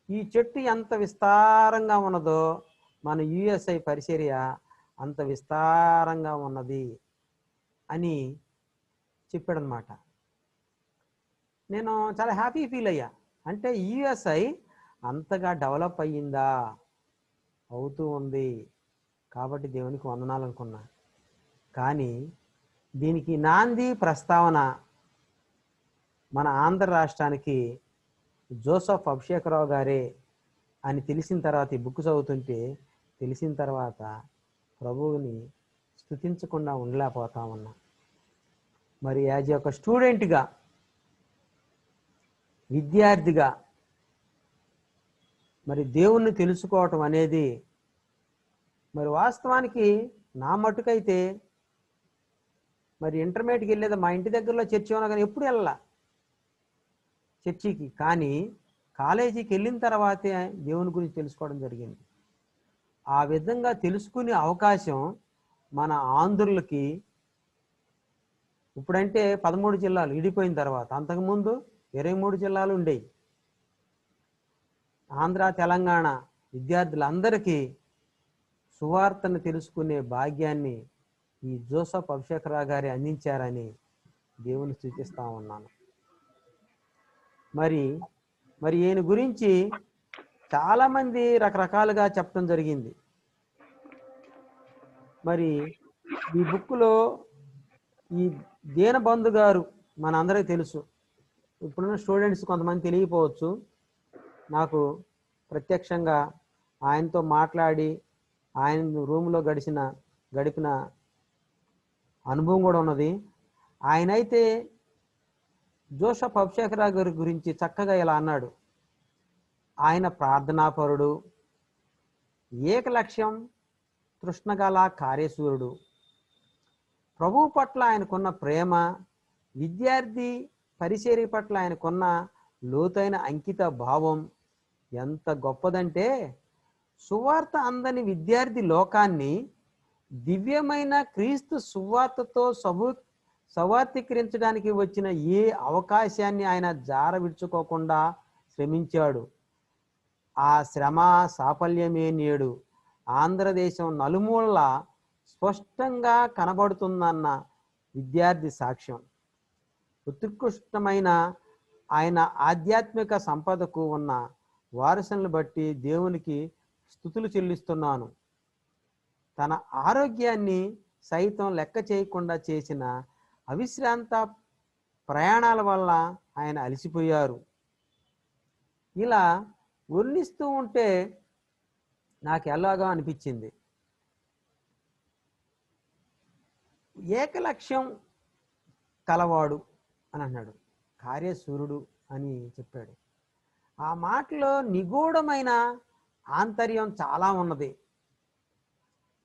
ఈ చెట్టు ఎంత విస్తారంగా ఉన్నదో మన యుఎస్ఐ పరిచర్య అంత విస్తారంగా ఉన్నది అని చెప్పాడనమాట. నేను చాలా హ్యాపీ ఫీల్ అయ్యా. అంటే యుఎస్ఐ అంతగా డెవలప్ అయ్యిందా, అవుతూ ఉంది కాబట్టి దేవునికి వందనాలు అనుకున్నా. కానీ దీనికి నాంది ప్రస్తావన మన ఆంధ్ర రాష్ట్రానికి జోసెఫ్ అభిషేకరావు గారే అని తెలిసిన తర్వాత, ఈ బుక్ చదువుతుంటే తెలిసిన తర్వాత ప్రభువుని స్తుతించకుండా ఉండలేకపోతా ఉన్నా. మరి యాజ్ ఒక స్టూడెంట్గా, విద్యార్థిగా మరి దేవుణ్ణి తెలుసుకోవటం అనేది మరి వాస్తవానికి నా మటుకైతే మరి ఇంటర్మీడియట్కి వెళ్ళేది మా ఇంటి దగ్గరలో చర్చి ఉన్నా కానీ ఎప్పుడు వెళ్ళాల చర్చికి. కానీ కాలేజీకి వెళ్ళిన తర్వాతే దేవుని గురించి తెలుసుకోవడం జరిగింది. ఆ విధంగా తెలుసుకునే అవకాశం మన ఆంధ్రులకి ఇప్పుడంటే 13 జిల్లాలు విడిపోయిన తర్వాత, అంతకుముందు 23 జిల్లాలు ఉండేవి. ఆంధ్ర తెలంగాణ విద్యార్థులందరికీ సువార్తను తెలుసుకునే భాగ్యాన్ని ఈ జోసెఫ్ అభిషేకరావు గారి అందించారని దేవుని స్తుతిస్తా ఉన్నాను. మరి ఈయన గురించి చాలామంది రకరకాలుగా చెప్పడం జరిగింది. మరి ఈ బుక్లో ఈ దీనబంధు గారు మనందరికీ తెలుసు. ఇప్పుడున్న స్టూడెంట్స్ కొంతమంది తెలియకపోవచ్చు. నాకు ప్రత్యక్షంగా ఆయనతో మాట్లాడి ఆయన రూమ్లో గడిపిన అనుభవం కూడా ఉన్నది. ఆయనైతే జోసెఫ్ అభిషేకరావు గారి గురించి చక్కగా ఇలా అన్నాడు: ఆయన ప్రార్థనాపరుడు, ఏకలక్ష్యం తృష్ణగల కార్యశూరుడు. ప్రభువు పట్ల ఆయనకున్న ప్రేమ, విద్యార్థి పరిచర్య పట్ల ఆయనకున్న లోతైన అంకిత భావం ఎంత గొప్పదంటే, సువార్త అందని విద్యార్థి లోకాన్ని దివ్యమైన క్రీస్తు సువార్తతో సవార్థీకరించడానికి వచ్చిన ఏ అవకాశాన్ని ఆయన జార విడుచుకోకుండా శ్రమించాడు. ఆ శ్రమ సాఫల్యమే నేడు ఆంధ్రదేశం నలుమూలల స్పష్టంగా కనబడుతుందన్న విద్యార్థి సాక్ష్యం. ఉత్కృష్టమైన ఆయన ఆధ్యాత్మిక సంపదకు ఉన్న వారసులను బట్టి దేవునికి స్తుతులు చెల్లిస్తున్నాను. తన ఆరోగ్యాన్ని సైతం లెక్క చేయకుండా చేసిన అవిశ్రాంత ప్రయాణాల వల్ల ఆయన అలసిపోయారు. ఇలా వర్ణిస్తూ ఉంటే నాకు ఎలాగో అనిపించింది. ఏకలక్ష్యం కలవాడు అని అన్నాడు, కార్యశూరుడు అని చెప్పాడు. ఆ మాటలో నిగూఢమైన ఆంతర్యం చాలా ఉన్నది.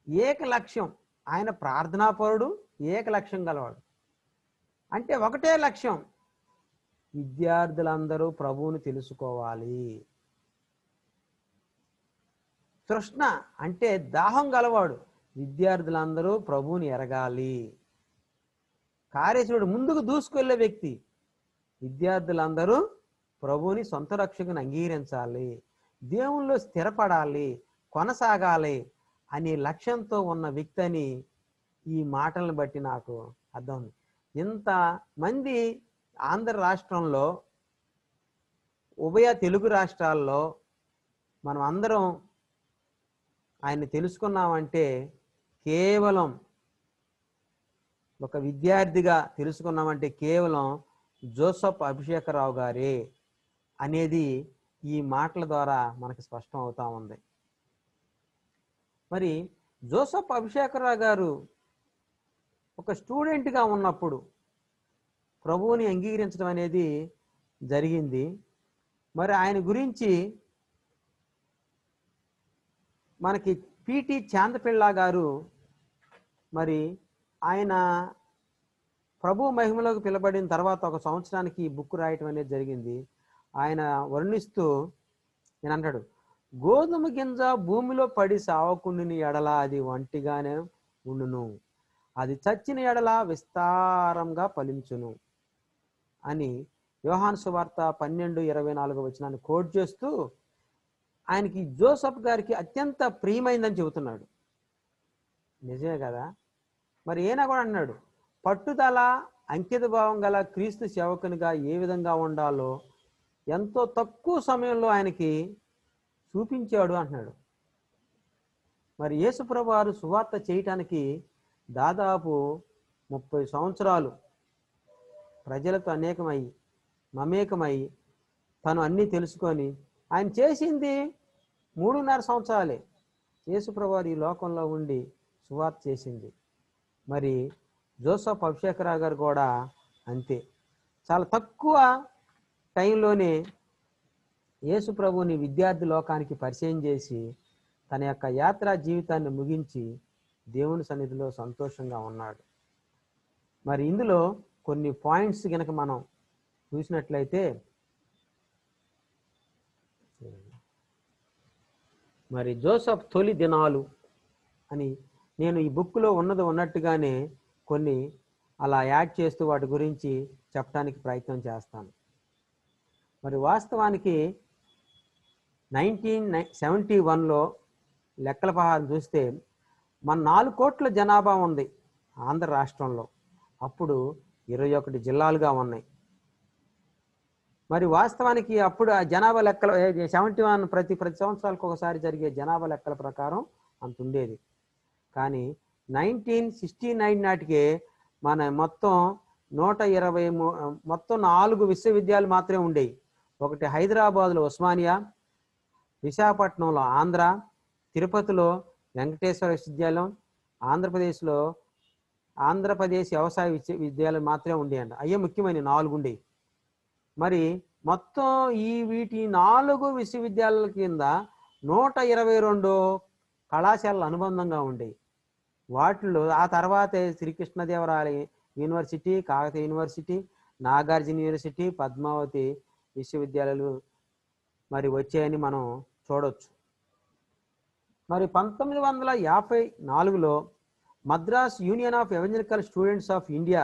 ఏకలక్ష్యం, ఆయన ప్రార్థనాపరుడు, ఏకలక్ష్యం గలవాడు. అంటే ఒకటే లక్ష్యం, విద్యార్థులందరూ ప్రభువుని తెలుసుకోవాలి. తృష్ణ అంటే దాహం గలవాడు, విద్యార్థులందరూ ప్రభువుని ఎరగాలి. కార్యశూరుడు, ముందుకు దూసుకెళ్లే వ్యక్తి, విద్యార్థులందరూ ప్రభువుని సొంత రక్షకుని అంగీకరించాలి, దేవునిలో స్థిరపడాలి, కొనసాగాలి అనే లక్ష్యంతో ఉన్న వ్యక్తి అని ఈ మాటలను బట్టి నాకు అర్థం. ఇంతమంది ఆంధ్ర రాష్ట్రంలో, ఉభయ తెలుగు రాష్ట్రాల్లో మనం అందరం ఆయన్ని తెలుసుకున్నామంటే కేవలం ఒక విద్యార్థిగా తెలుసుకున్నామంటే కేవలం జోసెఫ్ అభిషేకరావు గారే అనేది ఈ మాటల ద్వారా మనకు స్పష్టం అవుతా ఉంది. మరి జోసెఫ్ అభిషేకరావు గారు ఒక స్టూడెంట్గా ఉన్నప్పుడు ప్రభువుని అంగీకరించడం అనేది జరిగింది. మరి ఆయన గురించి మనకి పిటి చాందపిళ్ళ గారు, మరి ఆయన ప్రభు మహిమలోకి పిలబడిన తర్వాత 1 సంవత్సరానికి ఈ బుక్ రాయటం అనేది జరిగింది. ఆయన వర్ణిస్తూ నేను అంటాడు, గోధుమ గింజ భూమిలో పడి సావకుండిన ఎడల అది ఒంటిగానే ఉండును, అది చచ్చిన ఎడల విస్తారంగా ఫలించును అని యోహాను సువార్త 12:24 వచనాన్ని కోట్ చేస్తూ ఆయనకి జోసెఫ్ గారికి అత్యంత ప్రియమైందని చెబుతున్నాడు. నిజమే కదా. మరి ఈయన కూడా అన్నాడు, పట్టుదల అంకిత భావం గల క్రీస్తు సేవకునిగా ఏ విధంగా ఉండాలో ఎంతో తక్కువ సమయంలో ఆయనకి చూపించాడు అంటున్నాడు. మరి యేసుప్రభు వారు సువార్త చేయటానికి దాదాపు 30 సంవత్సరాలు ప్రజలతో మమేకమై తను అన్నీ తెలుసుకొని ఆయన చేసింది 3.5 సంవత్సరాలే. యేసుప్రభు వారు ఈ లోకంలో ఉండి సువార్త చేసింది. మరి జోసెఫ్ అభిషేకరావు గారు కూడా అంతే, చాలా తక్కువ టైంలోనే యేసుప్రభుని విద్యార్థి లోకానికి పరిచయం చేసి తన యొక్క యాత్రా జీవితాన్ని ముగించి దేవుని సన్నిధిలో సంతోషంగా ఉన్నాడు. మరి ఇందులో కొన్ని పాయింట్స్ కనుక మనం చూసినట్లయితే, మరి జోసెఫ్ తొలి దినాలు అని నేను ఈ బుక్లో ఉన్నట్టుగానే కొన్ని అలా యాడ్ చేస్తూ వాటి గురించి చెప్పడానికి ప్రయత్నం చేస్తాను. మరి వాస్తవానికి 1971లో లెక్కల ప్రకారం చూస్తే మన 4 కోట్ల జనాభా ఉంది ఆంధ్ర రాష్ట్రంలో. అప్పుడు 21 జిల్లాలుగా ఉన్నాయి. మరి వాస్తవానికి అప్పుడు ఆ జనాభా లెక్కలు 71 ప్రతి సంవత్సరాలకు ఒకసారి జరిగే జనాభా లెక్కల ప్రకారం అంత ఉండేది. కానీ 1969 నాటికే మన మొత్తం 4 విశ్వవిద్యాలయాలు మాత్రమే ఉండేవి. ఒకటి హైదరాబాద్లో ఉస్మానియా, విశాఖపట్నంలో ఆంధ్ర, తిరుపతిలో వెంకటేశ్వర విశ్వవిద్యాలయం, ఆంధ్రప్రదేశ్లో ఆంధ్రప్రదేశ్ వ్యవసాయ విశ్వవిద్యాలయం మాత్రమే ఉండేయండి. అయ్యే ముఖ్యమైన 4 ఉండేవి. మరి మొత్తం వీటి 4 విశ్వవిద్యాలయాల కింద 122 కళాశాలలు అనుబంధంగా ఉండేవి. వాటిలో ఆ తర్వాతే Srikrishnadevaraya university, Kakatiya university, Nagarjuna university, Padmavati విశ్వవిద్యాలయాలు మరి వచ్చాయని మనం చూడవచ్చు. మరి 1954లో Madras union of evangelical students of India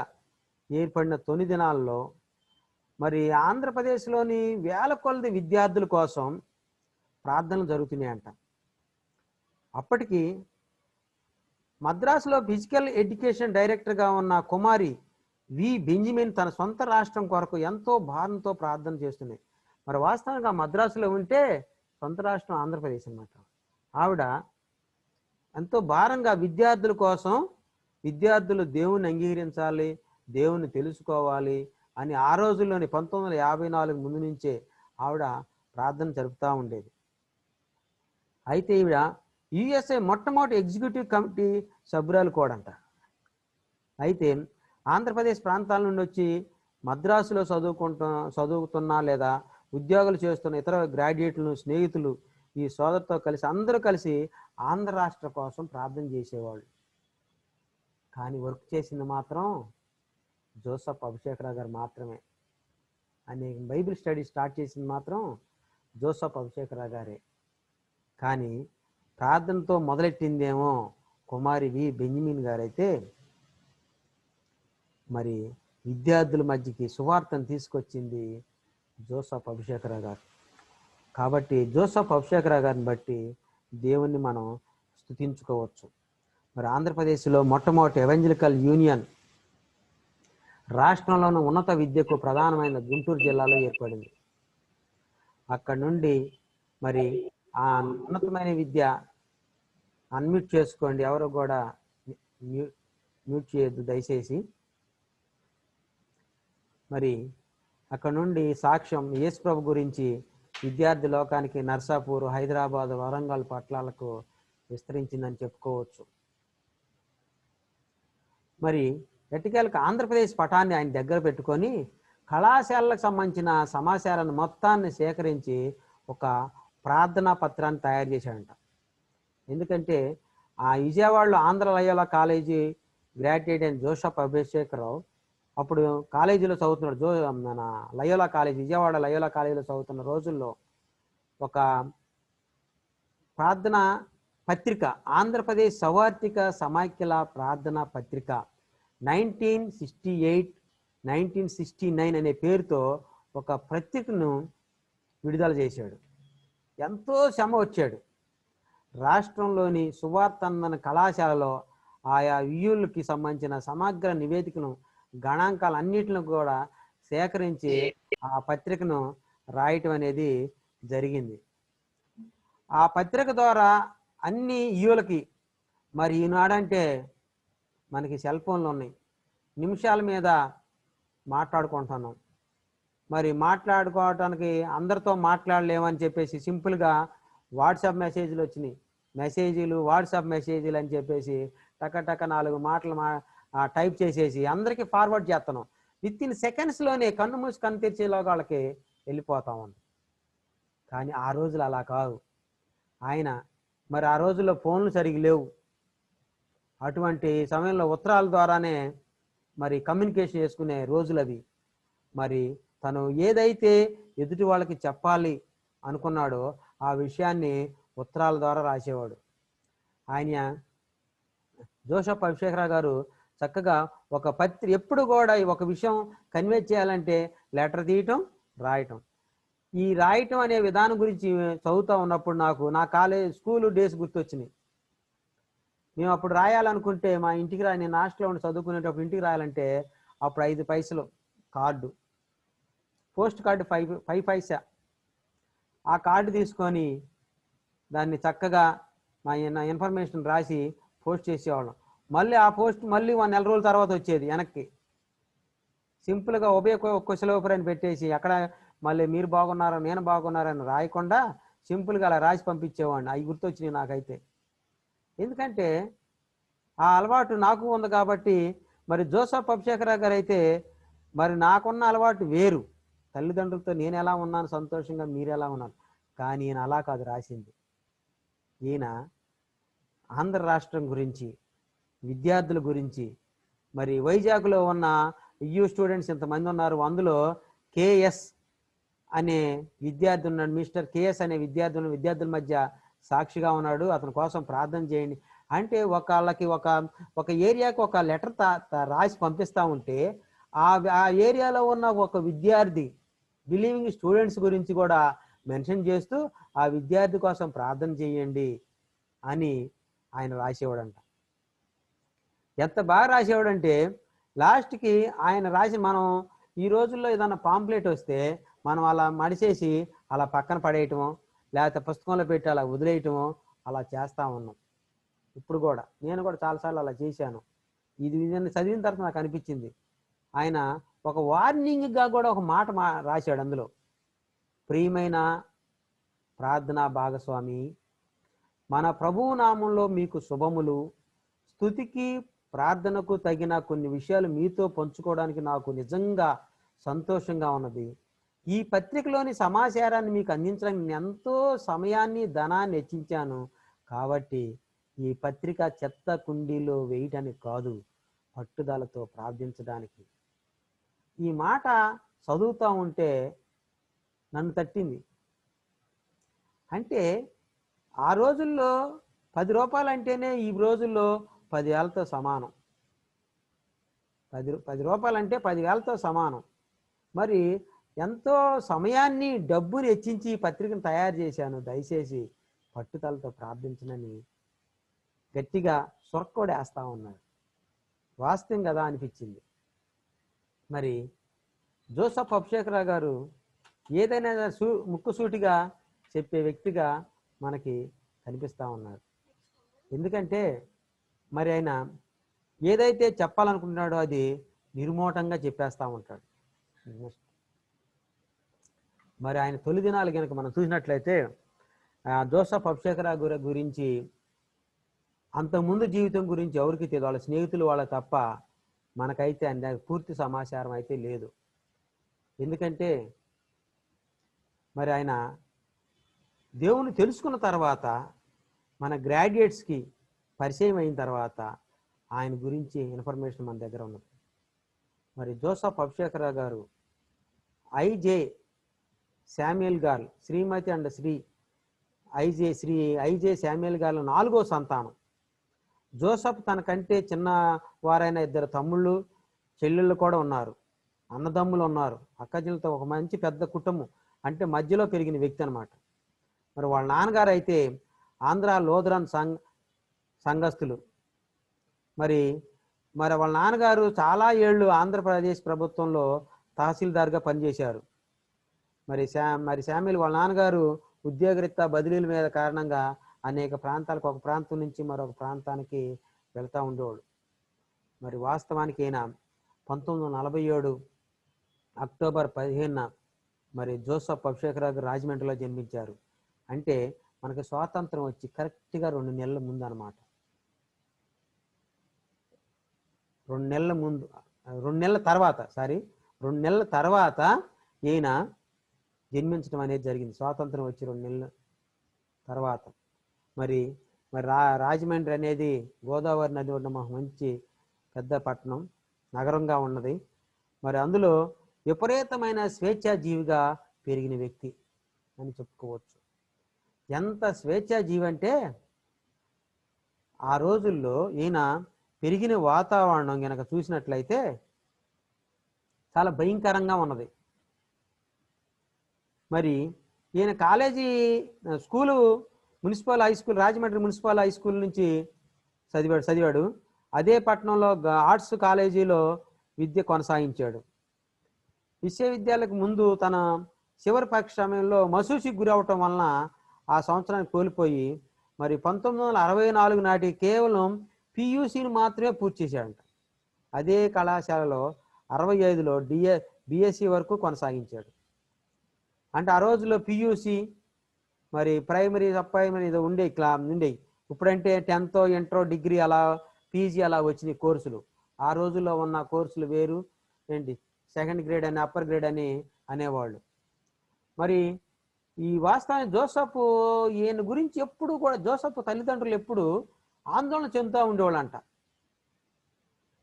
ఏర్పడిన తొలి దినాల్లో మరి ఆంధ్రప్రదేశ్లోని వేల కొలది విద్యార్థుల కోసం ప్రార్థనలు జరుగుతున్నాయంట. అప్పటికి మద్రాసులో ఫిజికల్ ఎడ్యుకేషన్ డైరెక్టర్గా ఉన్న కుమారి వి బెంజమిన్ తన సొంత రాష్ట్రం కొరకు ఎంతో భారంతో ప్రార్థన చేస్తున్నాయి. మరి వాస్తవంగా మద్రాసులో ఉంటే సొంత రాష్ట్రం ఆంధ్రప్రదేశ్ అన్నమాట. ఆవిడ ఎంతో భారంగా విద్యార్థుల కోసం, విద్యార్థులు దేవుని అంగీకరించాలి, దేవుని తెలుసుకోవాలి అని ఆ రోజుల్లోని 1954 ముందు నుంచే ఆవిడ ప్రార్థన జరుపుతూ ఉండేది. అయితే ఈవిడ యుఎస్ఏ మొట్టమొదటి ఎగ్జిక్యూటివ్ కమిటీ సభ్యురాలు కూడా అంట. అయితే ఆంధ్రప్రదేశ్ ప్రాంతాల నుండి వచ్చి మద్రాసులో చదువుతున్నా లేదా ఉద్యోగాలు చేస్తున్న ఇతర గ్రాడ్యుయేట్లను, స్నేహితులు, ఈ సోదరుతో కలిసి అందరూ కలిసి ఆంధ్ర రాష్ట్ర కోసం ప్రార్థన చేసేవాళ్ళు. కానీ వర్క్ చేసింది మాత్రం జోసెఫ్ అభిషేకరావు గారు మాత్రమే. అని బైబిల్ స్టడీ స్టార్ట్ చేసింది మాత్రం జోసెఫ్ అభిషేకరావు గారే. కానీ ప్రార్థనతో మొదలెట్టిందేమో కుమారి వి బెంజమిన్ గారైతే మరి విద్యార్థుల మధ్యకి సువార్తను తీసుకొచ్చింది జోసెఫ్ అభిషేకరావు గారు. కాబట్టి జోసెఫ్ అభిషేకరావు గారిని బట్టి దేవుణ్ణి మనం స్తుతించుకోవచ్చు. మరి ఆంధ్రప్రదేశ్లో మొట్టమొదటి ఎవెంజలికల్ యూనియన్ రాష్ట్రంలోని ఉన్నత విద్యకు ప్రధానమైన గుంటూరు జిల్లాలో ఏర్పడింది. అక్కడి నుండి మరి ఆ ఉన్నతమైన విద్య అన్మ్యూట్ చేసుకోండి, ఎవరు కూడా మ్యూట్ చేయొద్దు దయచేసి. మరి అక్కడ నుండి సాక్ష్యం యేసుప్రభు గురించి విద్యార్థి లోకానికి నర్సాపూర్, హైదరాబాద్, వరంగల్ పట్టణాలకు విస్తరించిందని చెప్పుకోవచ్చు. మరి ఎట్టికేలకు ఆంధ్రప్రదేశ్ పటాన్ని ఆయన దగ్గర పెట్టుకొని కళాశాలకు సంబంధించిన సమాచారాన్ని మొత్తాన్ని సేకరించి ఒక ప్రార్థనా పత్రాన్ని తయారు చేశాడంట. ఎందుకంటే ఆ విజయవాడలో ఆంధ్ర లయోలా కాలేజీ గ్రాడ్యుయేట్ అయిన జోసెఫ్ అభిషేకరావు అప్పుడు కాలేజీలో చదువుతున్నాడు. మన లయోలా కాలేజీ, విజయవాడ లయోలా కాలేజీలో చదువుతున్న రోజుల్లో ఒక ప్రార్థన పత్రిక, ఆంధ్రప్రదేశ్ సౌవార్తిక సమాఖ్యల ప్రార్థన పత్రిక 1968, 1969 అనే పేరుతో ఒక పత్రికను విడుదల చేశాడు. ఎంతో శ్రమ వచ్చాడు. రాష్ట్రంలోని సువార్తందన కళాశాలలో ఆయా వ్యూలకి సంబంధించిన సమగ్ర నివేదికను గణాంకాలన్నిటిని కూడా సేకరించి ఆ పత్రికను రాయటం అనేది జరిగింది. ఆ పత్రిక ద్వారా అన్ని వ్యూలకి మరి ఈనాడంటే మనకి సెల్ ఫోన్లు ఉన్నాయి, నిమిషాల మీద మాట్లాడుకుంటున్నాం. మరి మాట్లాడుకోవటానికి అందరితో మాట్లాడలేమని చెప్పేసి సింపుల్గా వాట్సాప్ మెసేజ్లు వచ్చినాయి. వాట్సాప్ మెసేజ్లు అని చెప్పేసి టక 4 మాటలు టైప్ చేసేసి అందరికీ ఫార్వర్డ్ చేస్తున్నాం. విత్ ఇన్ సెకండ్స్లోనే కన్ను మూసి కన్ను తెరిచేలోగా వాళ్ళకి వెళ్ళిపోతాం. కానీ ఆ రోజులు అలా కాదు. మరి ఆ రోజుల్లో ఫోన్లు సరిగ్గా లేవు. అటువంటి సమయంలో ఉత్తరాల ద్వారానే మరి కమ్యూనికేషన్ చేసుకునే రోజులు అవి. మరి తను ఏదైతే ఎదుటి వాళ్ళకి చెప్పాలి అనుకున్నాడో ఆ విషయాన్ని ఉత్తరాల ద్వారా రాసేవాడు. జోసెఫ్ అభిషేకరావు గారు చక్కగా ఒక ఎప్పుడు కూడా ఒక విషయం కన్వే చేయాలంటే లెటర్ తీయటం, రాయటం. ఈ రాయటం అనే విధానం గురించి చదువుతూ ఉన్నప్పుడు నా స్కూల్ డేస్ గుర్తొచ్చినాయి. మేము అప్పుడు రాయాలనుకుంటే మా ఇంటికి నేను హాస్టల్లో ఉండి చదువుకునేటప్పుడు ఇంటికి రాయాలంటే అప్పుడు 5 పైసలు కార్డు, పోస్ట్ కార్డు 5 పైసా. ఆ కార్డు తీసుకొని దాన్ని చక్కగా మా ఇన్ఫర్మేషన్ రాసి పోస్ట్ చేసేవాళ్ళం. మళ్ళీ ఆ పోస్ట్ మళ్ళీ 1 నెల రోజుల తర్వాత వచ్చేది వెనక్కి. సింపుల్గా కుశలోపరి అని పెట్టేసి అక్కడ మళ్ళీ మీరు బాగున్నారా నేను బాగున్నారని రాయకుండా సింపుల్గా అలా రాసి పంపించేవాడిని. అవి గుర్తొచ్చినాయి నాకైతే. ఎందుకంటే ఆ అలవాటు నాకు ఉంది కాబట్టి. మరి జోసెఫ్ అభిషేకరావు గారు అయితే మరి నాకున్న అలవాటు వేరు. తల్లిదండ్రులతో నేను ఎలా ఉన్నాను సంతోషంగా, మీరు ఎలా ఉన్నారు. కానీ ఈయన అలా కాదు రాసింది. ఈయన ఆంధ్ర రాష్ట్రం గురించి, విద్యార్థుల గురించి, మరి వైజాగ్లో ఉన్న స్టూడెంట్స్ ఇంతమంది ఉన్నారు, అందులో కేఎస్ అనే విద్యార్థి ఉన్నాడు. మిస్టర్ కేఎస్ అనే విద్యార్థుల మధ్య సాక్షిగా ఉన్నాడు. అతని కోసం ప్రార్థన చేయండి అంటే వాళ్ళకి ఒక ఏరియాకి ఒక లెటర్ రాసి పంపిస్తూ ఉంటే ఆ ఏరియాలో ఉన్న ఒక విద్యార్థి బిలీవింగ్ స్టూడెంట్స్ గురించి కూడా మెన్షన్ చేస్తూ ఆ విద్యార్థి కోసం ప్రార్థన చేయండి అని ఆయన రాసేవాడంట. ఎంత బాగా రాసేవాడంటే లాస్ట్కి ఆయన రాసి మనం ఈ రోజుల్లో ఏదన్నా పాంప్లెట్ వస్తే మనం అలా మడిచేసి అలా పక్కన పడేయటమో లేకపోతే పుస్తకంలో పెట్టి అలా వదిలేయటమో అలా చేస్తూ ఉన్నాం. ఇప్పుడు కూడా నేను కూడా చాలాసార్లు అలా చేశాను. ఇది చదివిన తర్వాత నాకు అనిపించింది, ఆయన ఒక వార్నింగ్గా కూడా ఒక మాట రాశాడు అందులో. ప్రియమైన ప్రార్థనా భాగస్వామి, మన ప్రభువు నామంలో మీకు శుభములు. స్తుతికి ప్రార్థనకు తగిన కొన్ని విషయాలు మీతో పంచుకోవడానికి నాకు నిజంగా సంతోషంగా ఉన్నది. ఈ పత్రికలోని సమాచారాన్ని మీకు అందించడానికి నేను ఎంతో సమయాన్ని ధనాన్ని వెచ్చించాను. కాబట్టి ఈ పత్రిక చెత్త కుండీలో వేయటానికి కాదు, పట్టుదలతో ప్రార్థించడానికి. ఈ మాట చదువుతూ ఉంటే నన్ను తట్టింది. అంటే ఆ రోజుల్లో 10 రూపాయలు అంటేనే ఈ రోజుల్లో 10,000తో సమానం. 10 రూపాయలు అంటే 10,000తో సమానం. మరి ఎంతో సమయాన్ని డబ్బుని వెచ్చించి ఈ పత్రికను తయారు చేశాను. దయచేసి పట్టుదలతో ప్రార్థించనని గట్టిగా సొరక్కోడేస్తా ఉన్నాడు. వాస్తవం కదా అనిపించింది. మరి జోసెఫ్ అభిషేకరావు గారు ఏదైనా ముక్కుసూటిగా చెప్పే వ్యక్తిగా మనకి కనిపిస్తూ ఉన్నాడు. ఎందుకంటే మరి ఆయన ఏదైతే చెప్పాలనుకుంటున్నాడో అది నిర్మోటంగా చెప్పేస్తూ ఉంటాడు. మరి ఆయన తొలి దినాలు కనుక మనం చూసినట్లయితే జోసెఫ్ అభిషేకరావు గురించి అంతకుముందు జీవితం గురించి ఎవరికి తెలియదు, వాళ్ళ స్నేహితులు వాళ్ళ తప్ప మనకైతే ఆయన పూర్తి సమాచారం అయితే లేదు. ఎందుకంటే మరి ఆయన దేవుని తెలుసుకున్న తర్వాత మన గ్రాడ్యుయేట్స్కి పరిచయం అయిన తర్వాత ఆయన గురించి ఇన్ఫర్మేషన్ మన దగ్గర ఉన్నది. మరి జోసెఫ్ అభిషేకరావు గారు ఐజే శామ్యుయల్ గారు, శ్రీమతి అండ్ శ్రీ ఐజే శామ్యుయల్ గారు 4వ సంతానం. జోసెఫ్ తనకంటే చిన్న వారైన 2 తమ్ముళ్ళు చెల్లెళ్ళు కూడా ఉన్నారు, అన్నదమ్ములు ఉన్నారు, అక్కచెల్లెలతో ఒక మంచి పెద్ద కుటుంబం, అంటే మధ్యలో పెరిగిన వ్యక్తి అనమాట. మరి వాళ్ళ నాన్నగారు అయితే ఆంధ్ర లూథరన్ సంఘస్థులు. మరి మరి వాళ్ళ నాన్నగారు చాలా ఏళ్ళు ఆంధ్రప్రదేశ్ ప్రభుత్వంలో తహసీల్దార్గా పనిచేశారు. మరి శామ్యుల్ వాళ్ళ నాన్నగారు ఉద్యోగరీత్యా బదిలీల మీద కారణంగా అనేక ప్రాంతాలకు, ఒక ప్రాంతం నుంచి మరొక ప్రాంతానికి వెళ్తూ ఉండేవాడు. మరి వాస్తవానికి ఈయన 1947 అక్టోబర్ 15న మరి జోసెఫ్ అభిషేకరావు గారు రాజమండ్రిలో జన్మించారు. అంటే మనకి స్వాతంత్రం వచ్చి కరెక్ట్గా 2 నెలల ముందు అనమాట. 2 నెలల ముందు, 2 నెలల తర్వాత ఈయన జన్మించడం అనేది జరిగింది. స్వాతంత్రం వచ్చి 2 నెలల తర్వాత. మరి మరి రాజమండ్రి అనేది గోదావరి నది ఉన్న మంచి పెద్ద పట్టణం, నగరంగా ఉన్నది. మరి అందులో విపరీతమైన స్వేచ్ఛాజీవిగా పెరిగిన వ్యక్తి అని చెప్పుకోవచ్చు. ఎంత స్వేచ్ఛాజీవి అంటే ఆ రోజుల్లో ఈయన పెరిగిన వాతావరణం కనుక చూసినట్లయితే చాలా భయంకరంగా ఉన్నది. మరి ఈయన college school municipal high school, Rajahmundry municipal high school నుంచి చదివాడు. అదే పట్టణంలో ఆర్ట్స్ కాలేజీలో విద్య కొనసాగించాడు. విశ్వవిద్యాలయకు ముందు తన చివరి పరీక్ష సమయంలో మసూసికి గురి అవటం వలన ఆ సంవత్సరానికి కోల్పోయి మరి 1964 నాటి కేవలం పియూసీని మాత్రమే పూర్తి చేశాడంట. అదే కళాశాలలో 65లో బిఎస్సి వరకు కొనసాగించాడు. అంటే ఆ రోజుల్లో పియూసి మరి ప్రైమరీ, సబ్ ప్రైమరీ ఇది ఉండేవి. ఇప్పుడంటే 10th, ఇంటర్, డిగ్రీ అలా పీజీ అలా వచ్చినాయి కోర్సులు. ఆ రోజుల్లో ఉన్న కోర్సులు వేరు. ఏంటి సెకండ్ గ్రేడ్ అని, అప్పర్ గ్రేడ్ అని అనేవాళ్ళు. మరి ఈ వాస్తవానికి జోసెఫ్ ఈయన గురించి ఎప్పుడు కూడా జోసెఫ్ తల్లిదండ్రులు ఎప్పుడు ఆందోళన చెందుతూ ఉండేవాళ్ళంట.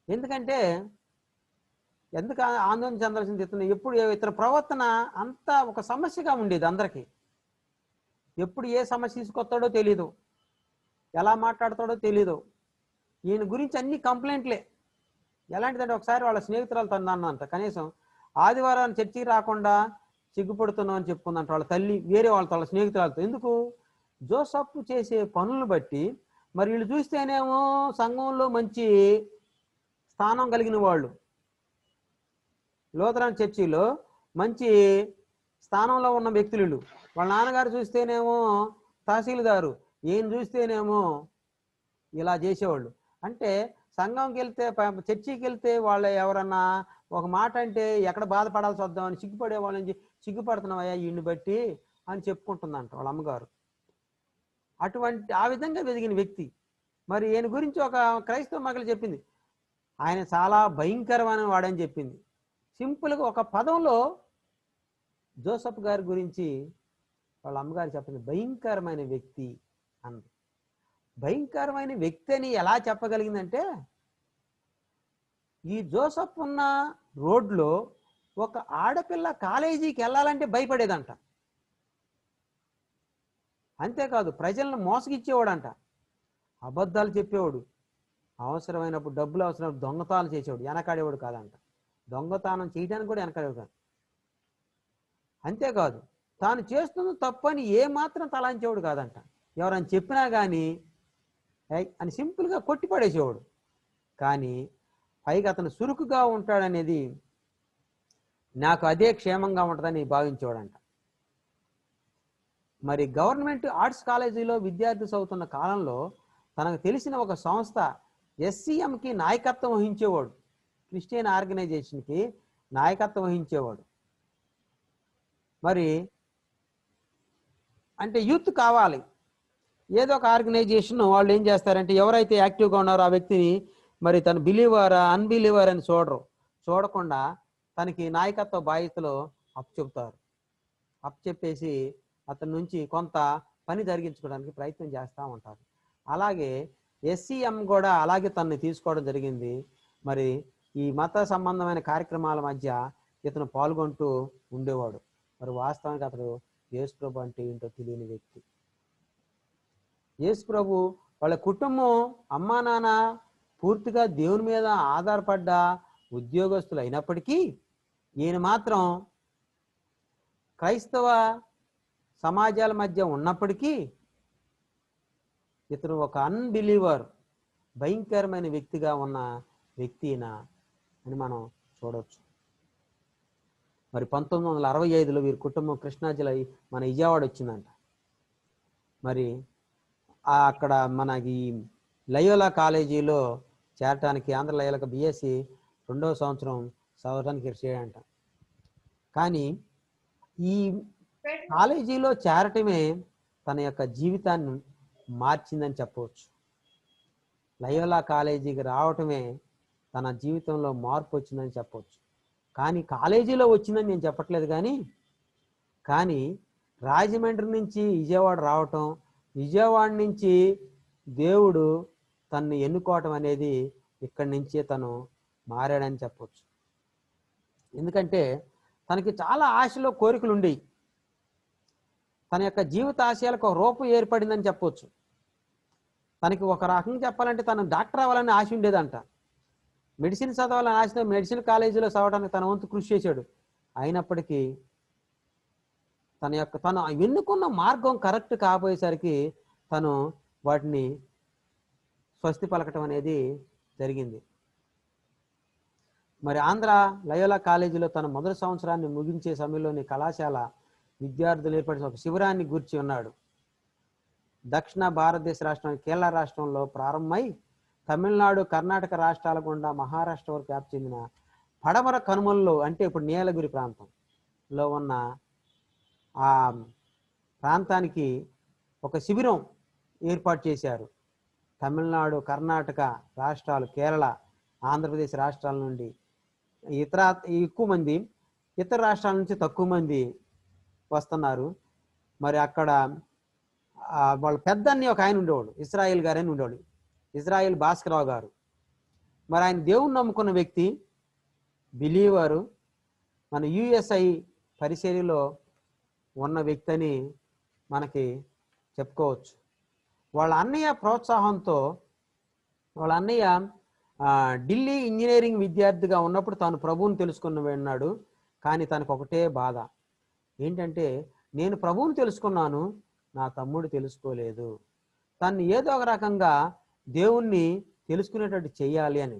ఎందుకంటే ఎందుకు ఆందోళన చెందాల్సింది, ఎప్పుడు ఇతని ప్రవర్తన అంతా ఒక సమస్యగా ఉండేది అందరికీ. ఎప్పుడు ఏ సమస్య తీసుకొస్తాడో తెలీదు, ఎలా మాట్లాడతాడో తెలీదు. ఈయన గురించి అన్ని కంప్లైంట్లే. ఎలాంటిదంటే ఒకసారి వాళ్ళ స్నేహితురాలతో అన్నంత, కనీసం ఆదివారం చర్చికి రాకుండా సిగ్గుపడుతున్నాం అని చెప్పుకుందంట వాళ్ళ తల్లి, వేరే వాళ్ళ స్నేహితురాలతో. ఎందుకు? జోసెఫ్ చేసే పనులను బట్టి. మరి వీళ్ళు చూస్తేనేమో సంఘంలో మంచి స్థానం కలిగిన వాళ్ళు, లూథరన్ చర్చిలో మంచి స్థానంలో ఉన్న వ్యక్తులు. వాళ్ళ నాన్నగారు చూస్తేనేమో తహసీల్దారు, ఈయన చూస్తేనేమో ఇలా చేసేవాళ్ళు. అంటే సంఘంకి వెళ్తే, చర్చికి వెళ్తే వాళ్ళు ఎవరన్నా ఒక మాట అంటే ఎక్కడ బాధపడాల్సి వద్దామని సిగ్గుపడే వాళ్ళని సిగ్గుపడుతున్నావయ్యా ఈయన్ని బట్టి అని చెప్పుకుంటుందంట వాళ్ళ అమ్మగారు. ఆ విధంగా వెదిగిన వ్యక్తి. మరి ఈయన గురించి ఒక క్రైస్తవ మగలు చెప్పింది, ఆయన చాలా భయంకరమైన వాడని చెప్పింది. సింపుల్గా ఒక పదంలో జోసెఫ్ గారి గురించి వాళ్ళ అమ్మగారు చెప్పింది, భయంకరమైన వ్యక్తి అంది. భయంకరమైన వ్యక్తి అని ఎలా చెప్పగలిగిందంటే, ఈ జోసెఫ్ ఉన్న రోడ్లో ఒక ఆడపిల్ల కాలేజీకి వెళ్ళాలంటే భయపడేదంట. అంతేకాదు ప్రజలను మోసగిచ్చేవాడంట, అబద్ధాలు చెప్పేవాడు, అవసరమైనప్పుడు డబ్బులు అవసరమైనప్పుడు దొంగతనాలు చేసేవాడు, వెనకాడేవాడు కాదంట. దొంగతనం చేయడానికి కూడా వెనకాడేవాడు కాదు. అంతేకాదు తాను చేస్తున్న తప్పని ఏమాత్రం తలాంచేవాడు కాదంట. ఎవరైనా చెప్పినా కానీ అని సింపుల్గా కొట్టిపడేసేవాడు. కానీ పైగా అతను చురుకుగా ఉంటాడనేది, నాకు అదే క్షేమంగా ఉంటుందని భావించేవాడంట. మరి గవర్నమెంట్ ఆర్ట్స్ కాలేజీలో విద్యార్థి చదువుతున్న కాలంలో తనకు తెలిసిన ఒక సంస్థ ఎస్సీఎంకి నాయకత్వం వహించేవాడు, క్రిస్టియన్ ఆర్గనైజేషన్కి నాయకత్వం వహించేవాడు. మరి అంటే యూత్ కావాలి, ఏదో ఒక ఆర్గనైజేషన్ వాళ్ళు ఏం చేస్తారంటే ఎవరైతే యాక్టివ్గా ఉన్నారో ఆ వ్యక్తిని మరి తను బిలీవరా అన్బిలీవర్ అని చూడకుండా తనకి నాయకత్వ బాధ్యతలు అప్పచెప్పేసి అతని నుంచి కొంత పని జరిగించుకోవడానికి ప్రయత్నం చేస్తూ ఉంటారు. అలాగే ఎస్సీఎం కూడా అలాగే తనని తీసుకోవడం జరిగింది. మరి ఈ మత సంబంధమైన కార్యక్రమాల మధ్య ఇతను పాల్గొంటూ ఉండేవాడు. మరి వాస్తవానికి అతడు యేసుప్రభు అంటే ఏంటో తెలియని వ్యక్తి. యేసుప్రభు వాళ్ళ కుటుంబం అమ్మా నాన్న పూర్తిగా దేవుని మీద ఆధారపడ్డ ఉద్యోగస్తులు అయినప్పటికీ ఈయన మాత్రం క్రైస్తవ సమాజాల మధ్య ఉన్నప్పటికీ ఇతను ఒక అన్బిలీవర్, భయంకరమైన వ్యక్తిగా ఉన్న వ్యక్తినా అని మనం చూడవచ్చు. మరి 1965లో వీరి కుటుంబం కృష్ణా జిల్లా మన విజయవాడ వచ్చిందంట. మరి అక్కడ మనకి లయోలా కాలేజీలో చేరటానికి, ఆంధ్ర లయోలా బిఎస్సి 2వ సంవత్సరం చదవడానికి చేయంట. కానీ ఈ కాలేజీలో చేరటమే తన యొక్క జీవితాన్ని మార్చిందని చెప్పవచ్చు. లయోలా కాలేజీకి రావటమే తన జీవితంలో మార్పు వచ్చిందని చెప్పవచ్చు. కానీ కాలేజీలో వచ్చిందని నేను చెప్పట్లేదు, కానీ రాజమండ్రి నుంచి విజయవాడ రావటం, విజయవాడ నుంచి దేవుడు తనని ఎన్నుకోవటం అనేది ఇక్కడి నుంచే తను మారాడని చెప్పవచ్చు. ఎందుకంటే తనకి చాలా ఆశలు, కోరికలు ఉండేవి. తన యొక్క జీవిత ఆశయాలకు ఒక రూపం ఏర్పడిందని చెప్పవచ్చు. తనకి ఒక రకంగా చెప్పాలంటే తను డాక్టర్ అవ్వాలని ఆశ ఉండేదంట. మెడిసిన్ చదవాలని ఆశతో మెడిసిన్ కాలేజీలో చదవడానికి తన వంతు కృషి చేశాడు. అయినప్పటికీ తను ఎన్నుకున్న మార్గం కరెక్ట్ కాబోయేసరికి తను వాటిని స్వస్తి పలకటం అనేది జరిగింది. మరి ఆంధ్ర లయోలా కాలేజీలో తన మొదటి సంవత్సరాన్ని ముగించే సమయంలోని కళాశాల విద్యార్థులు ఏర్పడిన ఒక శిబిరాన్ని గూర్చి ఉన్నాడు. దక్షిణ భారతదేశ రాష్ట్రం కేరళ రాష్ట్రంలో ప్రారంభమై తమిళనాడు, కర్ణాటక రాష్ట్రాల గుండా మహారాష్ట్ర వరకు వ్యాప్తి చెందిన పడమర కనుమల్లో, అంటే ఇప్పుడు నీలగిరి ప్రాంతంలో ఉన్న ఆ ప్రాంతానికి ఒక శిబిరం ఏర్పాటు చేశారు. తమిళనాడు, కర్ణాటక రాష్ట్రాలు, కేరళ, ఆంధ్రప్రదేశ్ రాష్ట్రాల నుండి ఎక్కువ మంది, ఇతర రాష్ట్రాల నుంచి తక్కువ మంది వస్తున్నారు. మరి అక్కడ వాళ్ళ పెద్దన్ని ఒక ఆయన ఉండేవాడు, ఇజ్రాయిల్ గారని ఉండేవాడు, ఇజ్రాయిల్ భాస్కరరావు గారు. మరి ఆయన దేవుణ్ణి నమ్ముకున్న వ్యక్తి, బిలీవరు, మన యుఎస్ఐ పరిచర్యలో ఉన్న వ్యక్తి అని మనకి చెప్పుకోవచ్చు. వాళ్ళ అన్నయ్య ప్రోత్సాహంతో, వాళ్ళ అన్నయ్య ఢిల్లీ ఇంజనీరింగ్ విద్యార్థిగా ఉన్నప్పుడు తాను ప్రభువుని తెలుసుకుని ఉన్నాడు. కానీ తనకు ఒకటే బాధ ఏంటంటే, నేను ప్రభువుని తెలుసుకున్నాను, నా తమ్ముడు తెలుసుకోలేదు. తను ఏదో ఒక రకంగా దేవుణ్ణి తెలుసుకునేటట్టు చేయాలి అని.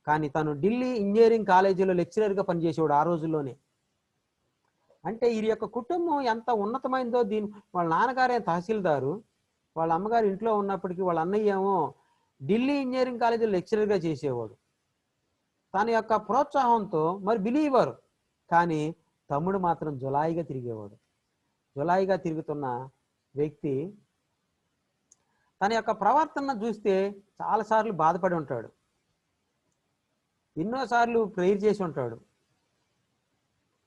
కానీ తను ఢిల్లీ ఇంజనీరింగ్ కాలేజీలో లెక్చరర్గా పనిచేసేవాడు ఆ రోజుల్లోనే. అంటే వీరి యొక్క కుటుంబం ఎంత ఉన్నతమైందో, వాళ్ళ నాన్నగారే తహసీల్దారు, వాళ్ళ అమ్మగారు ఇంట్లో ఉన్నప్పటికీ వాళ్ళ అన్నయ్య ఏమో ఢిల్లీ ఇంజనీరింగ్ కాలేజీలో లెక్చరర్గా చేసేవాడు. తన యొక్క ప్రోత్సాహంతో మరి బిలీవర్, కానీ తమ్ముడు మాత్రం జులాయిగా తిరిగేవాడు. జులాయిగా తిరుగుతున్న వ్యక్తి తన యొక్క ప్రవర్తన చూస్తే చాలాసార్లు బాధపడి ఉంటాడు, ఎన్నోసార్లు ప్రేయర్ చేసి ఉంటాడు,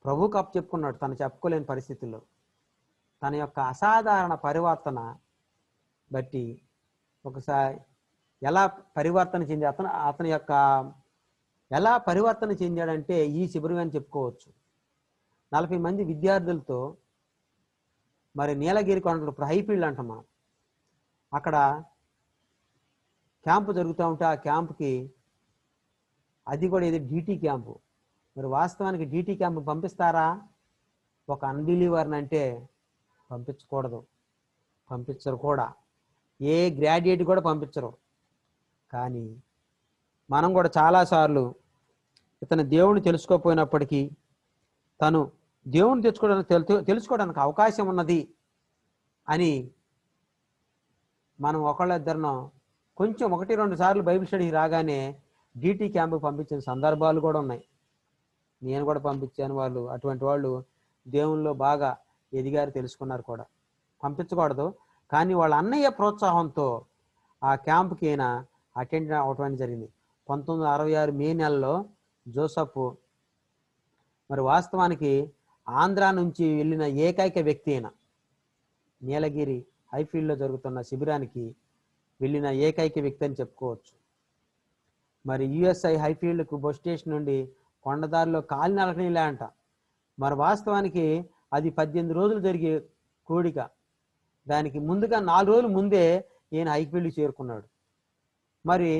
ప్రభువుకు చెప్పుకున్నాడు. తను చెప్పుకోలేని పరిస్థితుల్లో తన యొక్క అసాధారణ పరివర్తన బట్టి ఒకసారి ఎలా పరివర్తన చెంది అతని యొక్క ఎలా పరివర్తన చెందాడంటే ఈ శిబిరం అని చెప్పుకోవచ్చు. 40 మంది విద్యార్థులతో మరి నీలగిరి కొండలు, ఇప్పుడు హైఫీల్డ్ అంటాం మనం, అక్కడ క్యాంపు జరుగుతూ ఉంటే ఆ క్యాంపుకి, అది కూడా ఇది డీటీ క్యాంపు. మరి వాస్తవానికి డీటీ క్యాంపు పంపిస్తారా? ఒక అన్బిలీవర్ని అంటే పంపించకూడదు, పంపించరు కూడా, ఏ గ్రాడ్యుయేట్ కూడా పంపించరు. కానీ మనం కూడా చాలాసార్లు ఇతను దేవుణ్ణి తెలుసుకోకపోయినప్పటికీ తను దేవుణ్ణి తెలుసుకోవడానికి అవకాశం ఉన్నది అని మనం ఒకళ్ళిద్దరినో కొంచెం 1-2 సార్లు బైబిల్ స్టడీకి రాగానే డీటీ క్యాంపుకి పంపించిన సందర్భాలు కూడా ఉన్నాయి. నేను కూడా పంపించాను. అటువంటి వాళ్ళు దేవునిలో బాగా ఎదిగారు, తెలుసుకున్నారు కూడా. పంపించకూడదు. కానీ వాళ్ళ అన్నయ్య ప్రోత్సాహంతో ఆ క్యాంపుకి అయినా అటెండ్ అవటం జరిగింది. 1966 మే నెలలో జోసఫ్ మరి వాస్తవానికి ఆంధ్ర నుంచి వెళ్ళిన ఏకైక వ్యక్తి అయిన, నీలగిరి హైఫీల్డ్లో జరుగుతున్న శిబిరానికి వెళ్ళిన ఏకైక వ్యక్తి అని చెప్పుకోవచ్చు. మరి యుఎస్ఐ హైఫీల్డ్కు బస్ స్టేషన్ నుండి కొండదారిలో కాలినడకనీలే అంట. మరి వాస్తవానికి అది 18 రోజులు జరిగే కూడిక. దానికి ముందుగా 4 రోజులు ముందే ఈయన హైఫీల్డ్కి చేరుకున్నాడు. మరి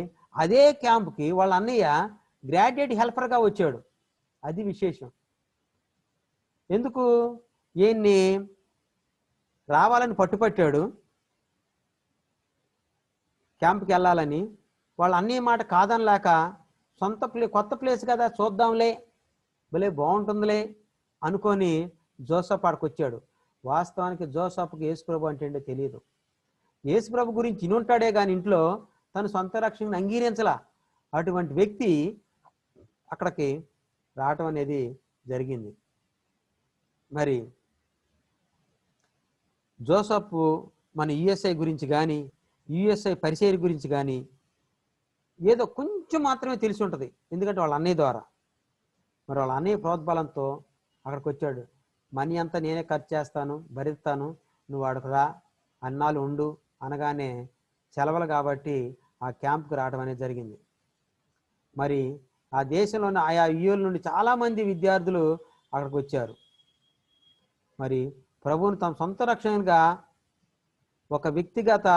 అదే క్యాంప్కి వాళ్ళ అన్నయ్య గ్రాడ్యుయేట్ హెల్పర్గా వచ్చాడు. అది విశేషం. ఎందుకు? ఈయన్ని రావాలని పట్టుపట్టాడు క్యాంప్కి వెళ్ళాలని. వాళ్ళు అన్నీ మాట కాదనలేక కొత్త ప్లేస్ కదా చూద్దాంలే, భలే బాగుంటుందిలే అనుకొని జోసఫ్ ఆడికి వచ్చాడు. వాస్తవానికి జోసఫ్కి యేసుప్రభు అంటే ఏంటో తెలియదు. యేసుప్రభు గురించి ఇనుంటాడే కానీ ఇంట్లో తను సొంత రక్షణను అంగీకరించలా. అటువంటి వ్యక్తి అక్కడికి రావటం అనేది జరిగింది. మరి జోసఫ్ మన యుఎస్ఐ గురించి కానీ యుఎస్ఐ పరిచర్య గురించి కానీ ఏదో కొంచెం మాత్రమే తెలిసి ఉంటుంది, ఎందుకంటే వాళ్ళ అన్నయ్య ద్వారా. మరి వాళ్ళ అన్నయ్య ప్రోద్బలంతో అక్కడికి వచ్చాడు. మనీ అంతా నేనే ఖర్చు చేస్తాను, భరిస్తాను, నువ్వు అక్కడికి రా, అన్నాళ్ళు ఉండు అనగానే సెలవులు కాబట్టి ఆ క్యాంప్కి రావడం అనేది జరిగింది. మరి ఆ దేశంలోని ఆయా యుఎల నుండి చాలామంది విద్యార్థులు అక్కడికి వచ్చారు. మరి ప్రభువుని తమ సొంత రక్షణగా ఒక వ్యక్తిగత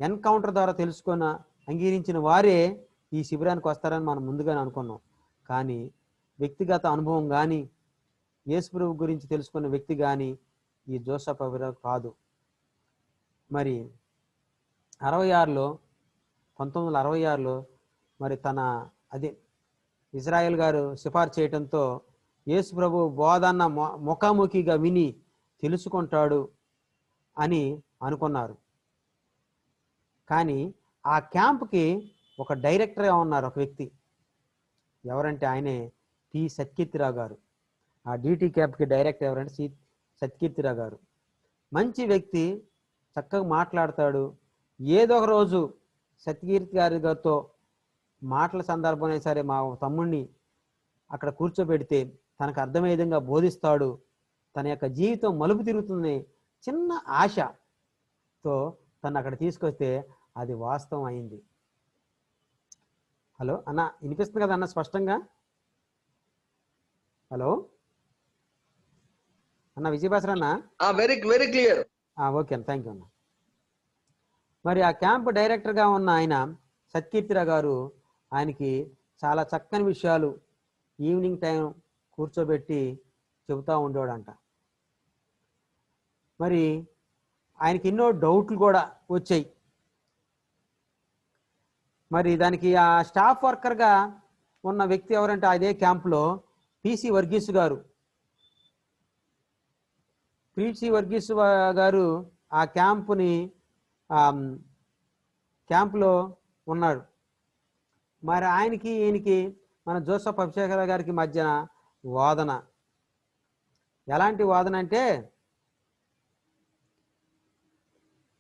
ఎన్కౌంటర్ ద్వారా తెలుసుకున్న అంగీకరించిన వారే ఈ శిబిరానికి వస్తారని మనం ముందుగానే అనుకున్నాం. కానీ వ్యక్తిగత అనుభవం కానీ యేసుప్రభు గురించి తెలుసుకున్న వ్యక్తి కానీ ఈ జోసఫ్ కాదు. మరి 1966లో మరి ఇజ్రాయెల్ గారు సిఫార్సు చేయడంతో యేసుప్రభు బోధన ముఖాముఖిగా విని తెలుసుకుంటాడు అని అనుకున్నారు. కానీ ఆ క్యాంప్కి ఒక డైరెక్టర్గా ఉన్నారు ఒక వ్యక్తి. ఎవరంటే ఆయనే పి సత్కీర్తిరావు గారు. ఆ డిటి క్యాంప్కి డైరెక్టర్ ఎవరంటే సత్కీర్తిరావు గారు. మంచి వ్యక్తి, చక్కగా మాట్లాడతాడు. ఏదో ఒక రోజు సత్కీర్తి గారితో మాటల సందర్భమైనా సరే మా తమ్ముడిని అక్కడ కూర్చోబెడితే తనకు అర్థమయ్యే విధంగా బోధిస్తాడు, తన యొక్క జీవితం మలుపు తిరుగుతుంది చిన్న ఆశతో తను అక్కడ తీసుకొస్తే అది వాస్తవం అయింది. హలో అన్న, వినిపిస్తుంది కదా అన్న స్పష్టంగా? హలో అన్న విజయభాస్కర్ అన్న. Very very clear. ఓకే అన్న, థ్యాంక్ యూ అన్న. మరి ఆ క్యాంప్ డైరెక్టర్గా ఉన్న ఆయన సత్కీర్తిరావు గారు ఆయనకి చాలా చక్కని విషయాలు ఈవినింగ్ టైం కూర్చోబెట్టి చెబుతూ ఉండేవాడంట. మరి ఆయనకి ఎన్నో డౌట్లు కూడా వచ్చాయి. మరి దానికి ఆ స్టాఫ్ వర్కర్గా ఉన్న వ్యక్తి ఎవరంటే అదే క్యాంప్లో పిసి వర్గీస్ గారు. పిసి వర్గీస్ గారు ఆ క్యాంపులో ఉన్నాడు. మరి ఆయనకి ఈయనకి మన జోసఫ్ అభిషేకరావు గారికి మధ్యన వాదన. ఎలాంటి వాదన అంటే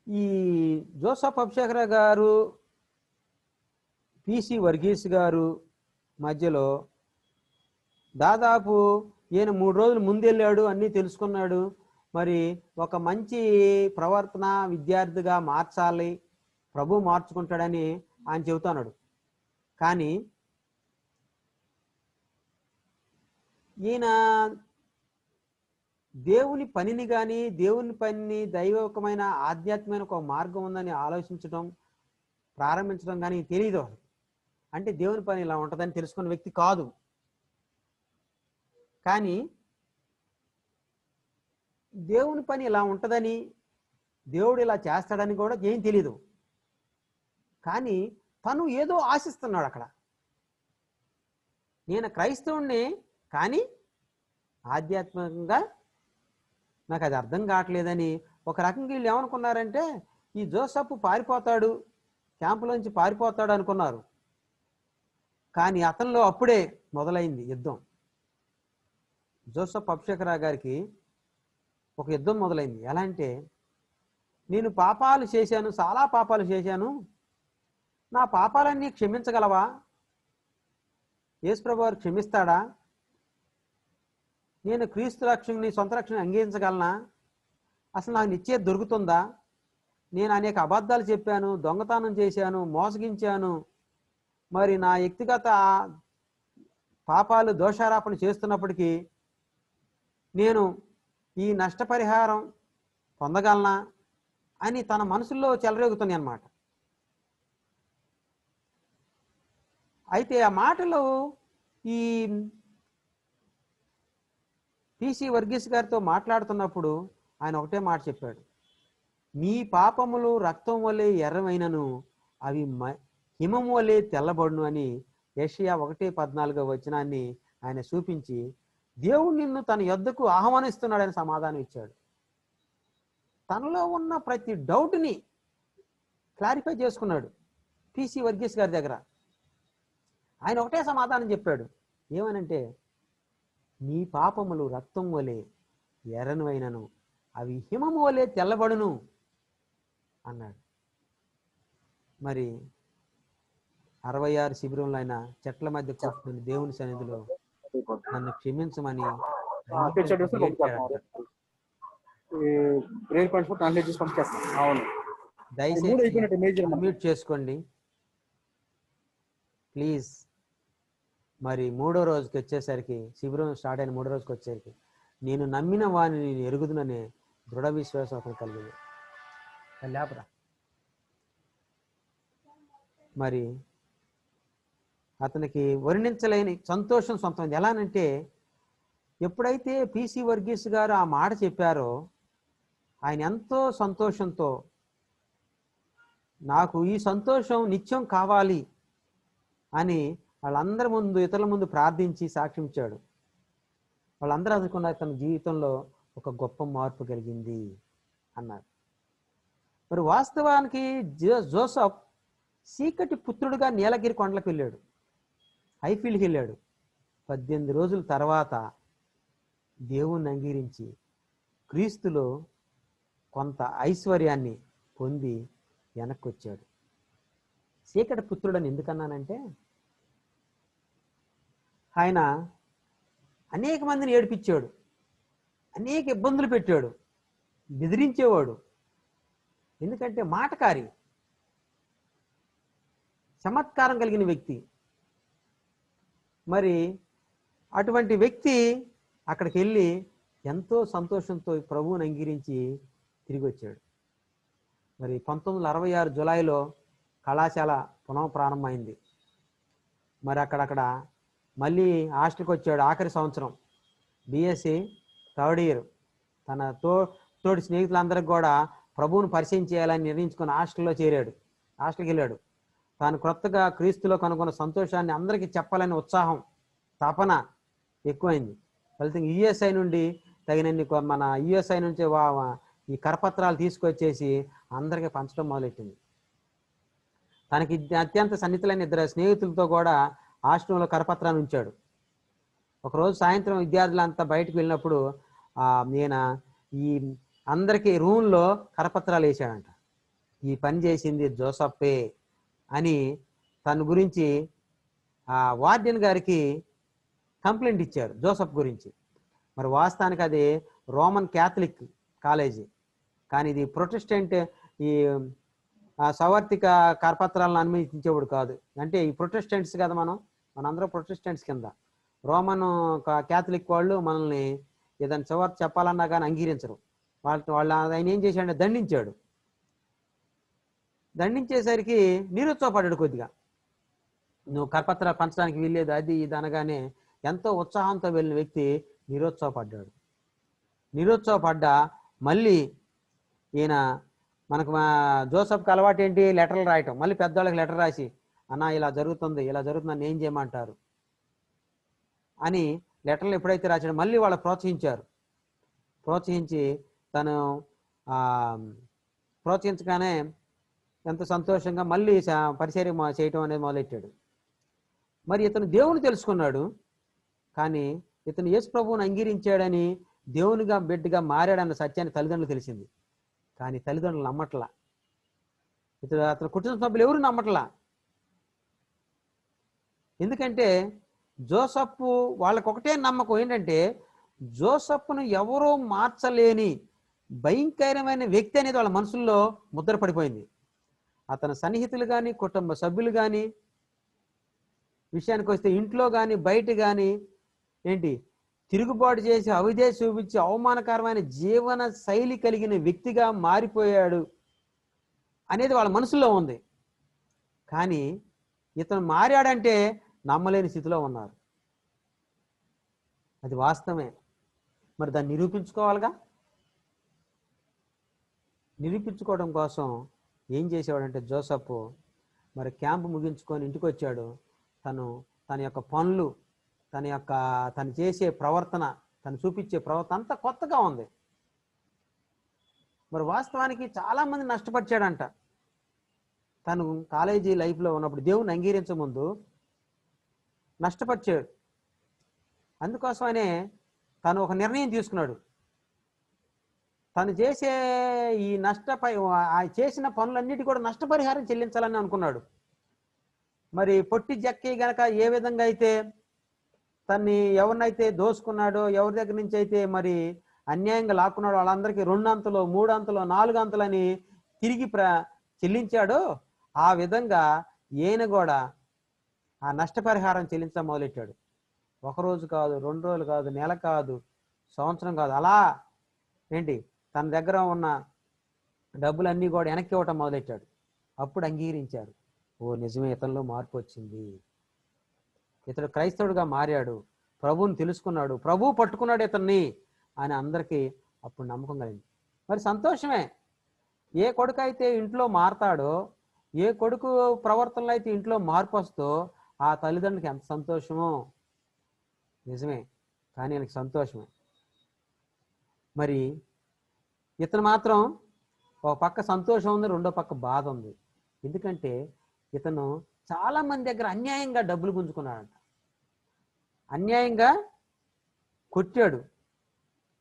ఈ జోసఫ్ అభిషేకరావు గారు పిసి వర్గీస్ గారు మధ్యలో దాదాపు ఈయన 3 రోజులు ముందెళ్ళాడు, అన్నీ తెలుసుకున్నాడు. మరి ఒక మంచి ప్రవర్తన విద్యార్థిగా మార్చాలి, ప్రభు మార్చుకుంటాడని ఆయన చెబుతున్నాడు. కానీ ఈయన దేవుని పనిని కానీ దేవుని పనిని దైవకమైన ఆధ్యాత్మికమైన ఒక మార్గం ఉందని ఆలోచించడం ప్రారంభించడం కానీ తెలియదు. అంటే దేవుని పని ఇలా ఉంటుందని తెలుసుకున్న వ్యక్తి కాదు. కానీ దేవుని పని ఇలా ఉంటుందని, దేవుడు ఇలా చేస్తాడని కూడా ఏం తెలీదు. కానీ తను ఏదో ఆశిస్తున్నాడు అక్కడ. నేను క్రైస్తవుణ్ణి, కానీ ఆధ్యాత్మికంగా నాకు అది అర్థం కావట్లేదని ఒక రకంగా వీళ్ళు ఏమనుకున్నారంటే ఈ జోసఫ్ పారిపోతాడు, క్యాంపులోంచి పారిపోతాడు అనుకున్నారు. కానీ అతనిలో అప్పుడే మొదలైంది యుద్ధం. జోసఫ్ అభిషేకరావు గారికి ఒక యుద్ధం మొదలైంది. ఎలా అంటే, నేను పాపాలు చేశాను, చాలా పాపాలు చేశాను, నా పాపాలన్నీ క్షమించగలవా? యేసుప్రభు వారు క్షమిస్తాడా? నేను క్రీస్తు రక్షణని సొంత రక్షణ అంగీకరించగలనా? అసలు నాకు నిశ్చయం దొరుకుతుందా? నేను అనేక అబద్ధాలు చెప్పాను, దొంగతనం చేశాను, మోసగించాను. మరి నా వ్యక్తిగత పాపాలు దోషారోపణ చేస్తున్నప్పటికీ నేను ఈ నష్టపరిహారం పొందగలనా అని తన మనసులో చెలరేగుతున్నాయి అన్నమాట. అయితే ఆ మాటలు ఈ పిసి వర్గీస్ గారితో మాట్లాడుతున్నప్పుడు ఆయన ఒకటే మాట చెప్పాడు, మీ పాపములు రక్తం వలె ఎర్రమైనను అవి హిమము వలె తెల్లబడును అని యెషయా 1:14 వచనాన్ని ఆయన చూపించి దేవుడు నిన్ను తన యొద్దకు ఆహ్వానిస్తున్నాడని సమాధానం ఇచ్చాడు. తనలో ఉన్న ప్రతి డౌట్ని క్లారిఫై చేసుకున్నాడు పిసి వర్గీస్ గారి దగ్గర. ఆయన ఒకటే సమాధానం చెప్పాడు, ఏమనంటే నీ పాపములు రక్తం వలె ఎర్రనివైనను అవి హిమము వలె తెల్లబడును అన్నాడు. మరి 66 శిబిరంలో ఆయన చెట్ల మధ్య కూర్చుని దేవుని సన్నిధిలో నన్ను క్షమించమని దయచేసి మ్యూట్ చేసుకోండి ప్లీజ్. మరి 3వ రోజుకి వచ్చేసరికి, శిబిరం స్టార్ట్ అయిన 3వ రోజుకి వచ్చేసరికి, నేను నమ్మిన వాడిని నేను ఎరుగుదుననే దృఢ విశ్వాసం అతను కలిగింది. లేపరా. మరి అతనికి వర్ణించలేని సంతోషం సొంతమైంది. ఎలానంటే ఎప్పుడైతే పిసి వర్గీస్ గారు ఆ మాట చెప్పారో ఆయన ఎంతో సంతోషంతో నాకు ఈ సంతోషం నిత్యం కావాలి అని వాళ్ళందరి ముందు, ఇతరుల ముందు ప్రార్థించి సాక్ష్యం ఇచ్చాడు. వాళ్ళందరూ అనుకున్న తన జీవితంలో ఒక గొప్ప మార్పు కలిగింది అన్నారు. మరి వాస్తవానికి జోసఫ్ చీకటి పుత్రుడుగా నీలగిరి కొండలకు వెళ్ళాడు, హైఫీల్డ్కి వెళ్ళాడు. 18 రోజుల తర్వాత దేవుణ్ణి అంగీరించి క్రీస్తులో కొంత ఐశ్వర్యాన్ని పొంది వెనక్కి వచ్చాడు. చీకటి పుత్రుడని ఎందుకన్నానంటే ఆయన అనేక మందిని ఏడిపించాడు, అనేక ఇబ్బందులు పెట్టాడు, బెదిరించేవాడు. ఎందుకంటే మాటకారి, చమత్కారం కలిగిన వ్యక్తి. మరి అటువంటి వ్యక్తి అక్కడికి వెళ్ళి ఎంతో సంతోషంతో ప్రభువుని అంగీరించి తిరిగి వచ్చాడు. మరి 1966 జులైలో కళాశాల పునః ప్రారంభమైంది. మరి అక్కడక్కడ మళ్ళీ హాస్టల్కి వచ్చాడు. ఆఖరి సంవత్సరం బిఎస్సి 3rd ఇయర్. తన తోటి స్నేహితులందరికీ కూడా ప్రభువును పరిచయం చేయాలని నిర్ణయించుకుని హాస్టల్కి వెళ్ళాడు. తాను క్రొత్తగా క్రీస్తులో కనుగొన్న సంతోషాన్ని అందరికీ చెప్పాలని ఉత్సాహం, తపన ఎక్కువైంది. ఫలితంగా యుఎస్ఐ నుండి తగినన్ని మన యుఎస్ఐ నుంచి ఈ కరపత్రాలు తీసుకొచ్చేసి అందరికీ పంచడం మొదలెట్టింది. తనకి అత్యంత సన్నిహితులైన 2 స్నేహితులతో కూడా హాస్టల్లో కరపత్రాన్ని ఉంచాడు. ఒకరోజు సాయంత్రం విద్యార్థులంతా బయటకు వెళ్ళినప్పుడు ఈయన ఈ అందరికీ రూమ్లో కరపత్రాలు వేసాడంట. ఈ పని చేసింది జోసఫే అని తన గురించి వార్డెన్ గారికి కంప్లైంట్ ఇచ్చారు జోసఫ్ గురించి. మరి వాస్తవానికి అది రోమన్ క్యాథలిక్ కాలేజీ, కానీ ఇది ప్రొటెస్టెంట్, ఈ సవర్తిక కరపత్రాలను అనుమతించేవాడు కాదు. అంటే ఈ ప్రొటెస్టెంట్స్ కదా, మనందరం ప్రొటెస్టెంట్స్ కింద. రోమన్ క్యాథలిక్ వాళ్ళు మనల్ని ఏదైనా సవర్తి చెప్పాలన్నా కానీ అంగీకరించరు. వాళ్ళు ఆయన ఏం చేశాడంటే దండించాడు. దండించేసరికి నిరుత్సాహపడ్డాడు కొద్దిగా. నువ్వు కరపత్రాలు పంచడానికి వీల్లేదు, అది ఇది అనగానే ఎంతో ఉత్సాహంతో వెళ్ళిన వ్యక్తి నిరుత్సాహపడ్డా మళ్ళీ ఈయన మనకు జోసఫ్కి అలవాటు ఏంటి, లెటర్లు రాయటం. మళ్ళీ పెద్దవాళ్ళకి లెటర్ రాసి, అన్న ఇలా జరుగుతుంది నన్ను ఏం చేయమంటారు అని లెటర్లు ఎప్పుడైతే రాశాడో మళ్ళీ వాళ్ళు ప్రోత్సహించి తను ప్రోత్సహించగానే ఎంతో సంతోషంగా మళ్ళీ పరిచర్య చేయటం అనేది మొదలెట్టాడు. మరి ఇతను దేవుని తెలుసుకున్నాడు, కానీ ఇతను యేసు ప్రభువుని అంగీకరించాడని, దేవునిగా బిడ్డగా మారాడన్న సత్యాన్ని తల్లిదండ్రులు తెలిసింది. కానీ తల్లిదండ్రులు నమ్మట్లా, అతని కుటుంబ సభ్యులు ఎవరు నమ్మట్లా. ఎందుకంటే జోసఫ్ వాళ్ళకు ఒకటే నమ్మకం ఏంటంటే జోసఫ్ను ఎవరో మార్చలేని భయంకరమైన వ్యక్తి అనేది వాళ్ళ మనసుల్లో ముద్ర పడిపోయింది. అతని సన్నిహితులు కానీ, కుటుంబ సభ్యులు కానీ, విషయానికి వస్తే ఇంట్లో కానీ బయట కానీ తిరుగుబాటు చేసి అవిధేయత చూపించి అవమానకరమైన జీవన శైలి కలిగిన వ్యక్తిగా మారిపోయాడు అనేది వాళ్ళ మనసులో ఉంది. కానీ ఇతను మారాడంటే నమ్మలేని స్థితిలో ఉన్నారు. అది వాస్తవమే. మరి దాన్ని నిరూపించుకోవాలిగా. నిరూపించుకోవడం కోసం ఏం చేసేవాడంటే జోసెఫ్ మరి క్యాంపు ముగించుకొని ఇంటికి వచ్చాడు. తన యొక్క పనులు, తను చేసే ప్రవర్తన, తను చూపించే ప్రవర్తన అంతా కొత్తగా ఉంది. మరి వాస్తవానికి చాలామంది నష్టపరిచాడంట. తను కాలేజీ లైఫ్లో ఉన్నప్పుడు దేవుని అంగీకరించముందు నష్టపరిచాడు. అందుకోసమనే తను ఒక నిర్ణయం తీసుకున్నాడు. తను చేసే ఈ చేసిన పనులన్నిటి కూడా నష్టపరిహారం చెల్లించాలని అనుకున్నాడు. మరి పొట్టి జక్కి గనక ఏ విధంగా అయితే తన్ని ఎవరినైతే దోసుకున్నాడో, ఎవరి దగ్గర నుంచి అయితే మరి అన్యాయంగా లాక్కున్నాడో వాళ్ళందరికీ 2 అంతలు, 3 అంతలు, 4 అంతలని తిరిగి చెల్లించాడో ఆ విధంగా ఈయన కూడా ఆ నష్టపరిహారం చెల్లించడం మొదలెట్టాడు. 1 రోజు కాదు, 2 రోజులు కాదు, నెల కాదు, సంవత్సరం కాదు, అలా తన దగ్గర ఉన్న డబ్బులన్నీ కూడా వెనక్కి ఇవ్వటం మొదలెట్టాడు. అప్పుడు అంగీకరించారు, ఓ నిజమే, ఇతనిలో మార్పు వచ్చింది, ఇతడు క్రైస్తవుడిగా మారాడు, ప్రభువుని తెలుసుకున్నాడు, ప్రభువు పట్టుకున్నాడు ఇతన్ని అని అందరికీ అప్పుడు నమ్మకం కలిగింది. మరి సంతోషమే. ఏ కొడుకు అయితే ఇంట్లో మారతాడో, ఏ కొడుకు ప్రవర్తనలో అయితే ఇంట్లో మార్పు వస్తో ఆ తల్లిదండ్రులకి ఎంత సంతోషమో. నిజమే, కానీ ఆయనకి సంతోషమే. మరి ఇతను మాత్రం ఒక పక్క సంతోషం ఉంది, రెండో పక్క బాధ ఉంది. ఎందుకంటే ఇతను చాలా మంది దగ్గర అన్యాయంగా డబ్బులు గుంజుకున్నాడంట, అన్యాయంగా కొట్టాడు,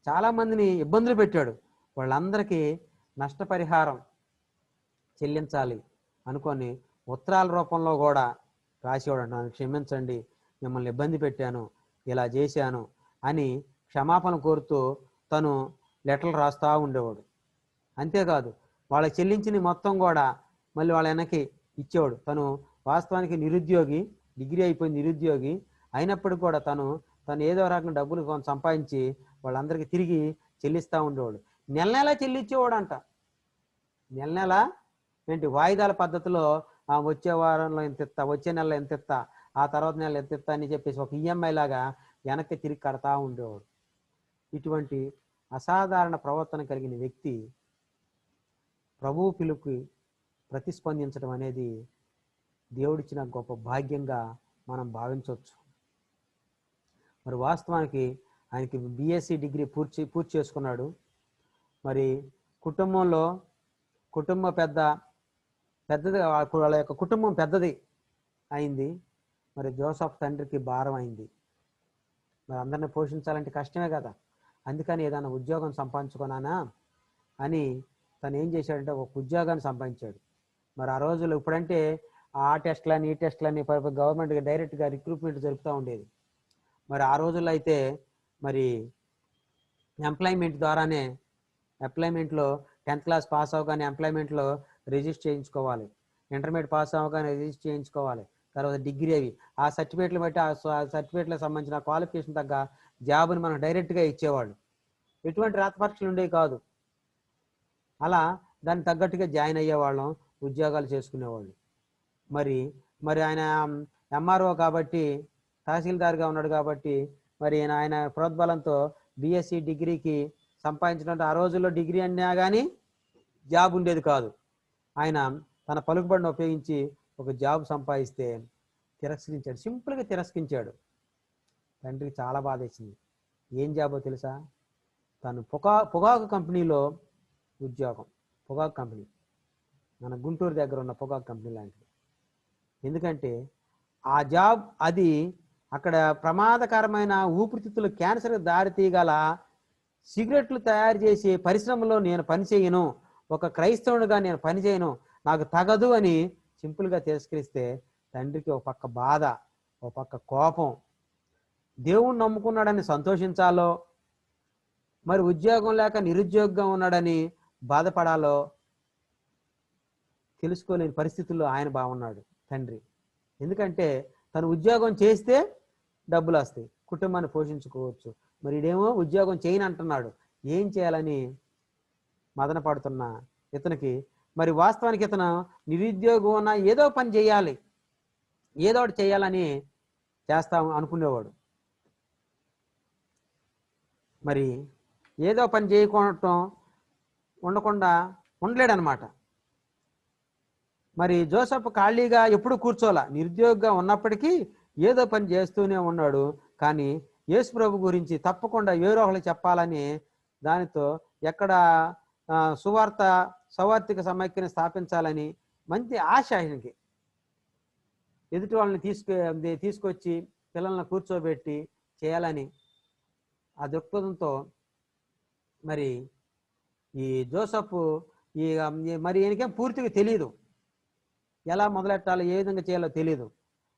చాలా మందిని ఇబ్బందులు పెట్టాడు. వాళ్ళందరికీ నష్టపరిహారం చెల్లించాలి అనుకొని ఉత్తరాల రూపంలో కూడా రాసేవాడు. నన్ను క్షమించండి, మిమ్మల్ని ఇబ్బంది పెట్టాను, ఇలా చేశాను అని క్షమాపణ కోరుతూ తను లెటర్లు రాస్తూ ఉండేవాడు. అంతేకాదు వాళ్ళకి చెల్లించిన మొత్తం కూడా మళ్ళీ వాళ్ళ వెనక్కి ఇచ్చేవాడు. తను వాస్తవానికి నిరుద్యోగి, డిగ్రీ అయిపోయింది, నిరుద్యోగి అయినప్పటికీ కూడా తను ఏదో రకంగా డబ్బులు సంపాదించి వాళ్ళందరికీ తిరిగి చెల్లిస్తూ ఉండేవాడు. నెల నెల చెల్లించేవాడు అంట. నెల నెల వాయిదాల పద్ధతిలో వచ్చే వారంలో ఎంత ఇస్తా, వచ్చే నెలలో ఎంత ఇస్తా, ఆ తర్వాత నెల ఎంత ఇస్తా అని చెప్పేసి ఒక ఈఎంఐ లాగా వెనక్కి తిరిగి కడతా ఉండేవాడు. ఇటువంటి అసాధారణ ప్రవర్తన కలిగిన వ్యక్తి ప్రభువు పిలుపుకి ప్రతిస్పందించడం అనేది దేవుడిచ్చిన గొప్ప భాగ్యంగా మనం భావించవచ్చు. మరి వాస్తవానికి ఆయనకి బిఎస్సి డిగ్రీ పూర్తి చేసుకున్నాడు. మరి కుటుంబం పెద్దది, వాళ్ళ యొక్క కుటుంబం పెద్దది అయింది. మరి జోసెఫ్ తండ్రికి భారం అయింది. మరి అందరిని పోషించాలంటే కష్టమే కదా. అందుకని ఏదైనా ఉద్యోగం సంపాదించుకున్నానా అని తను ఏం చేశాడంటే ఒక ఉద్యోగాన్ని సంపాదించాడు. మరి ఆ రోజుల్లో ఇప్పుడంటే ఆ టెస్ట్లని, ఈ టెస్ట్లని గవర్నమెంట్ డైరెక్ట్గా రిక్రూట్మెంట్ జరుపుతూ ఉండేది. మరి ఆ రోజుల్లో అయితే మరి ఎంప్లాయ్మెంట్ ద్వారానే, ఎంప్లాయ్మెంట్లో 10th క్లాస్ పాస్ అవగానే ఎంప్లాయ్మెంట్లో రిజిస్టర్ చేయించుకోవాలి, ఇంటర్మీడియట్ పాస్ అవగానే రిజిస్టర్ చేయించుకోవాలి, తర్వాత డిగ్రీ అవి ఆ సర్టిఫికేట్లు బట్టి ఆ సర్టిఫికేట్లకు సంబంధించిన క్వాలిఫికేషన్ తగ్గ జాబ్ని మనకు డైరెక్ట్గా ఇచ్చేవాళ్ళు. ఎటువంటి రాత పరీక్షలు ఉండేవి కాదు. అలా దానికి తగ్గట్టుగా జాయిన్ అయ్యేవాళ్ళం, ఉద్యోగాలు చేసుకునేవాళ్ళు. మరి ఆయన ఎంఆర్ఓ కాబట్టి, తహసీల్దార్గా ఉన్నాడు కాబట్టి మరి ఆయన ప్రోద్బలంతో బిఎస్సి డిగ్రీకి సంపాదించినట్టు ఆ రోజుల్లో డిగ్రీ అన్నా కానీ జాబ్ ఉండేది కాదు. ఆయన తన పలుకుబడిని ఉపయోగించి ఒక జాబ్ సంపాదిస్తే తిరస్కరించాడు, సింపుల్గా తిరస్కరించాడు. తండ్రికి చాలా బాధ వేసింది. ఏం జాబో తెలుసా? తను పొగాకు కంపెనీలో ఉద్యోగం. పొగాకు కంపెనీ, మన గుంటూరు దగ్గర ఉన్న పొగాకు కంపెనీ లాంటిది. ఎందుకంటే ఆ జాబ్ అది అక్కడ ప్రమాదకరమైన ఊపిరితిత్తులు క్యాన్సర్ దారి తీయగల సిగరెట్లు తయారు చేసే పరిశ్రమలో నేను పనిచేయను, ఒక క్రైస్తవునిగా నేను పనిచేయను, నాకు తగదు అని సింపుల్గా తిరస్కరిస్తే తండ్రికి ఒక పక్క బాధ, ఒక పక్క కోపం. దేవుణ్ణి నమ్ముకున్నాడని సంతోషించాలో, మరి ఉద్యోగం లేక నిరుద్యోగంగా ఉన్నాడని బాధపడాలో తెలుసుకోలేని పరిస్థితుల్లో ఆయన బాగున్నాడు తండ్రి. ఎందుకంటే తను ఉద్యోగం చేస్తే డబ్బులు వస్తాయి, కుటుంబాన్ని పోషించుకోవచ్చు. మరి ఇదేమో ఉద్యోగం చేయని అంటున్నాడు. ఏం చేయాలని మదన పడుతున్న ఇతనికి మరి వాస్తవానికి ఇతను నిరుద్యోగం ఉన్న ఏదో పని చేయాలి, ఏదో ఒకటి చేయాలని అనుకునేవాడు. మరి ఏదో పని చేయకుండా ఉండకుండా ఉండలేడనమాట. మరి జోసెఫ్ ఖాళీగా ఎప్పుడు కూర్చోలా, నిరుద్యోగిగా ఉన్నప్పటికీ ఏదో పని చేస్తూనే ఉన్నాడు. కానీ యేసు ప్రభు గురించి తప్పకుండా వేరే ఒకరికి చెప్పాలని దానితో ఎక్కడ సౌవార్తిక సమైక్యని స్థాపించాలని మంచి ఆశ ఆయనకి. ఎదుటి వాళ్ళని తీసుకొచ్చి పిల్లల్ని కూర్చోబెట్టి చేయాలని ఆ దృక్పథంతో మరి ఈ జోసెఫ్ మరి ఈయనకేం పూర్తిగా తెలియదు, ఎలా మొదలెట్టాలో ఏ విధంగా చేయాలో తెలియదు.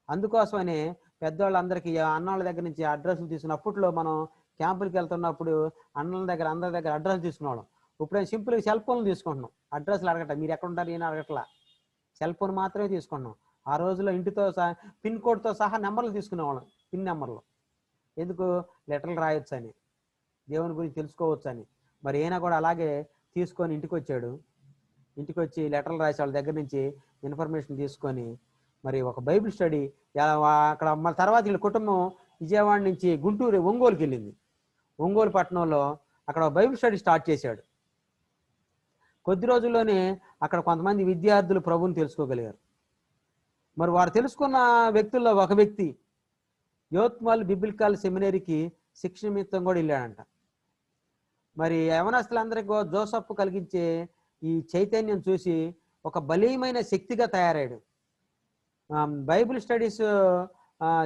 అందుకోసమనే పెద్దవాళ్ళందరికీ అన్నోళ్ళ దగ్గర నుంచి అడ్రస్లు తీసుకున్న, అప్పట్లో మనం క్యాంపులకి వెళ్తున్నప్పుడు అన్నల దగ్గర అందరి దగ్గర అడ్రస్ తీసుకున్నాం. ఇప్పుడేం సింపుల్గా సెల్ ఫోన్లు తీసుకుంటున్నాం, అడ్రస్లు అడగట, మీరు ఎక్కడ ఉంటారు ఏం అడగట్లా, సెల్ ఫోన్ మాత్రమే తీసుకున్నాం. ఆ రోజుల్లో ఇంటితో పిన్ కోడ్తో సహా నెంబర్లు తీసుకునేవాళ్ళం, పిన్ నెంబర్లు. ఎందుకు? లెటర్లు రాయొచ్చు అని, దేవుని గురించి తెలుసుకోవచ్చు అని. మరి ఈయన కూడా అలాగే తీసుకొని ఇంటికి వచ్చాడు. ఇంటికి వచ్చి లెటర్లు రాసి వాళ్ళ దగ్గర నుంచి ఇన్ఫర్మేషన్ తీసుకొని మరి ఒక బైబిల్ స్టడీ అక్కడ. మళ్ళీ తర్వాత వీళ్ళ కుటుంబం విజయవాడ నుంచి గుంటూరు ఒంగోలుకి వెళ్ళింది. ఒంగోలు పట్టణంలో అక్కడ బైబిల్ స్టడీ స్టార్ట్ చేశాడు. కొద్ది రోజుల్లోనే అక్కడ కొంతమంది విద్యార్థులు ప్రభువుని తెలుసుకోగలిగారు. మరి వారు తెలుసుకున్న వ్యక్తుల్లో ఒక వ్యక్తి యోత్మల్ బిబ్లికల్ సెమినరీకి శిక్షణ నిమిత్తం కూడా వెళ్ళాడంట. మరి యవనస్తులందరికీ జోసెఫ్ కలిగించే ఈ చైతన్యం చూసి ఒక బలీయమైన శక్తిగా తయారయ్యాడు. బైబిల్ స్టడీస్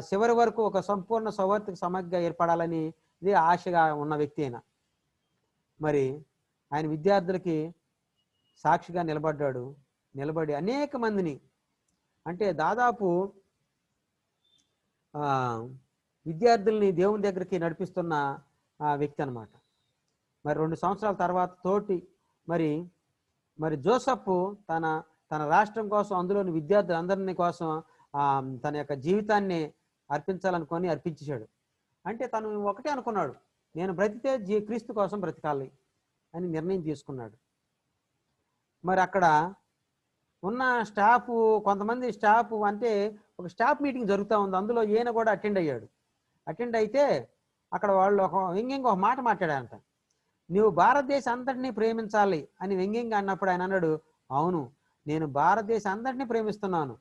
చివరి వరకు ఒక సంపూర్ణ సౌవార్తిక సమైక్యగా ఏర్పడాలని ఇది ఆశగా ఉన్న వ్యక్తి అయినా మరి ఆయన విద్యార్థులకి సాక్షిగా నిలబడి అనేక మందిని, అంటే దాదాపు విద్యార్థుల్ని దేవుని దగ్గరికి నడిపిస్తున్న వ్యక్తి అనమాట. మరి 2 సంవత్సరాల తర్వాత తోటి మరి జోసెఫ్ తన రాష్ట్రం కోసం, అందులోని విద్యార్థులందరినీ కోసం తన యొక్క జీవితాన్ని అర్పించేశాడు. అంటే తను ఒకటే అనుకున్నాడు, నేను బ్రతికితే క్రీస్తు కోసం బ్రతకాలి అని నిర్ణయం తీసుకున్నాడు. మరి అక్కడ ఉన్న కొంతమంది స్టాఫ్ అంటే ఒక స్టాఫ్ మీటింగ్ జరుగుతూ ఉంది, అందులో ఈయన కూడా అటెండ్ అయితే అక్కడ వాళ్ళు వ్యంగ్యంగా ఒక మాట మాట్లాడారంట. నువ్వు భారతదేశం అంతటినీ ప్రేమించాలి అని వ్యంగ్యంగా అన్నప్పుడు ఆయన అన్నాడు, అవును నేను భారతదేశం అంతటినీ ప్రేమిస్తున్నాను,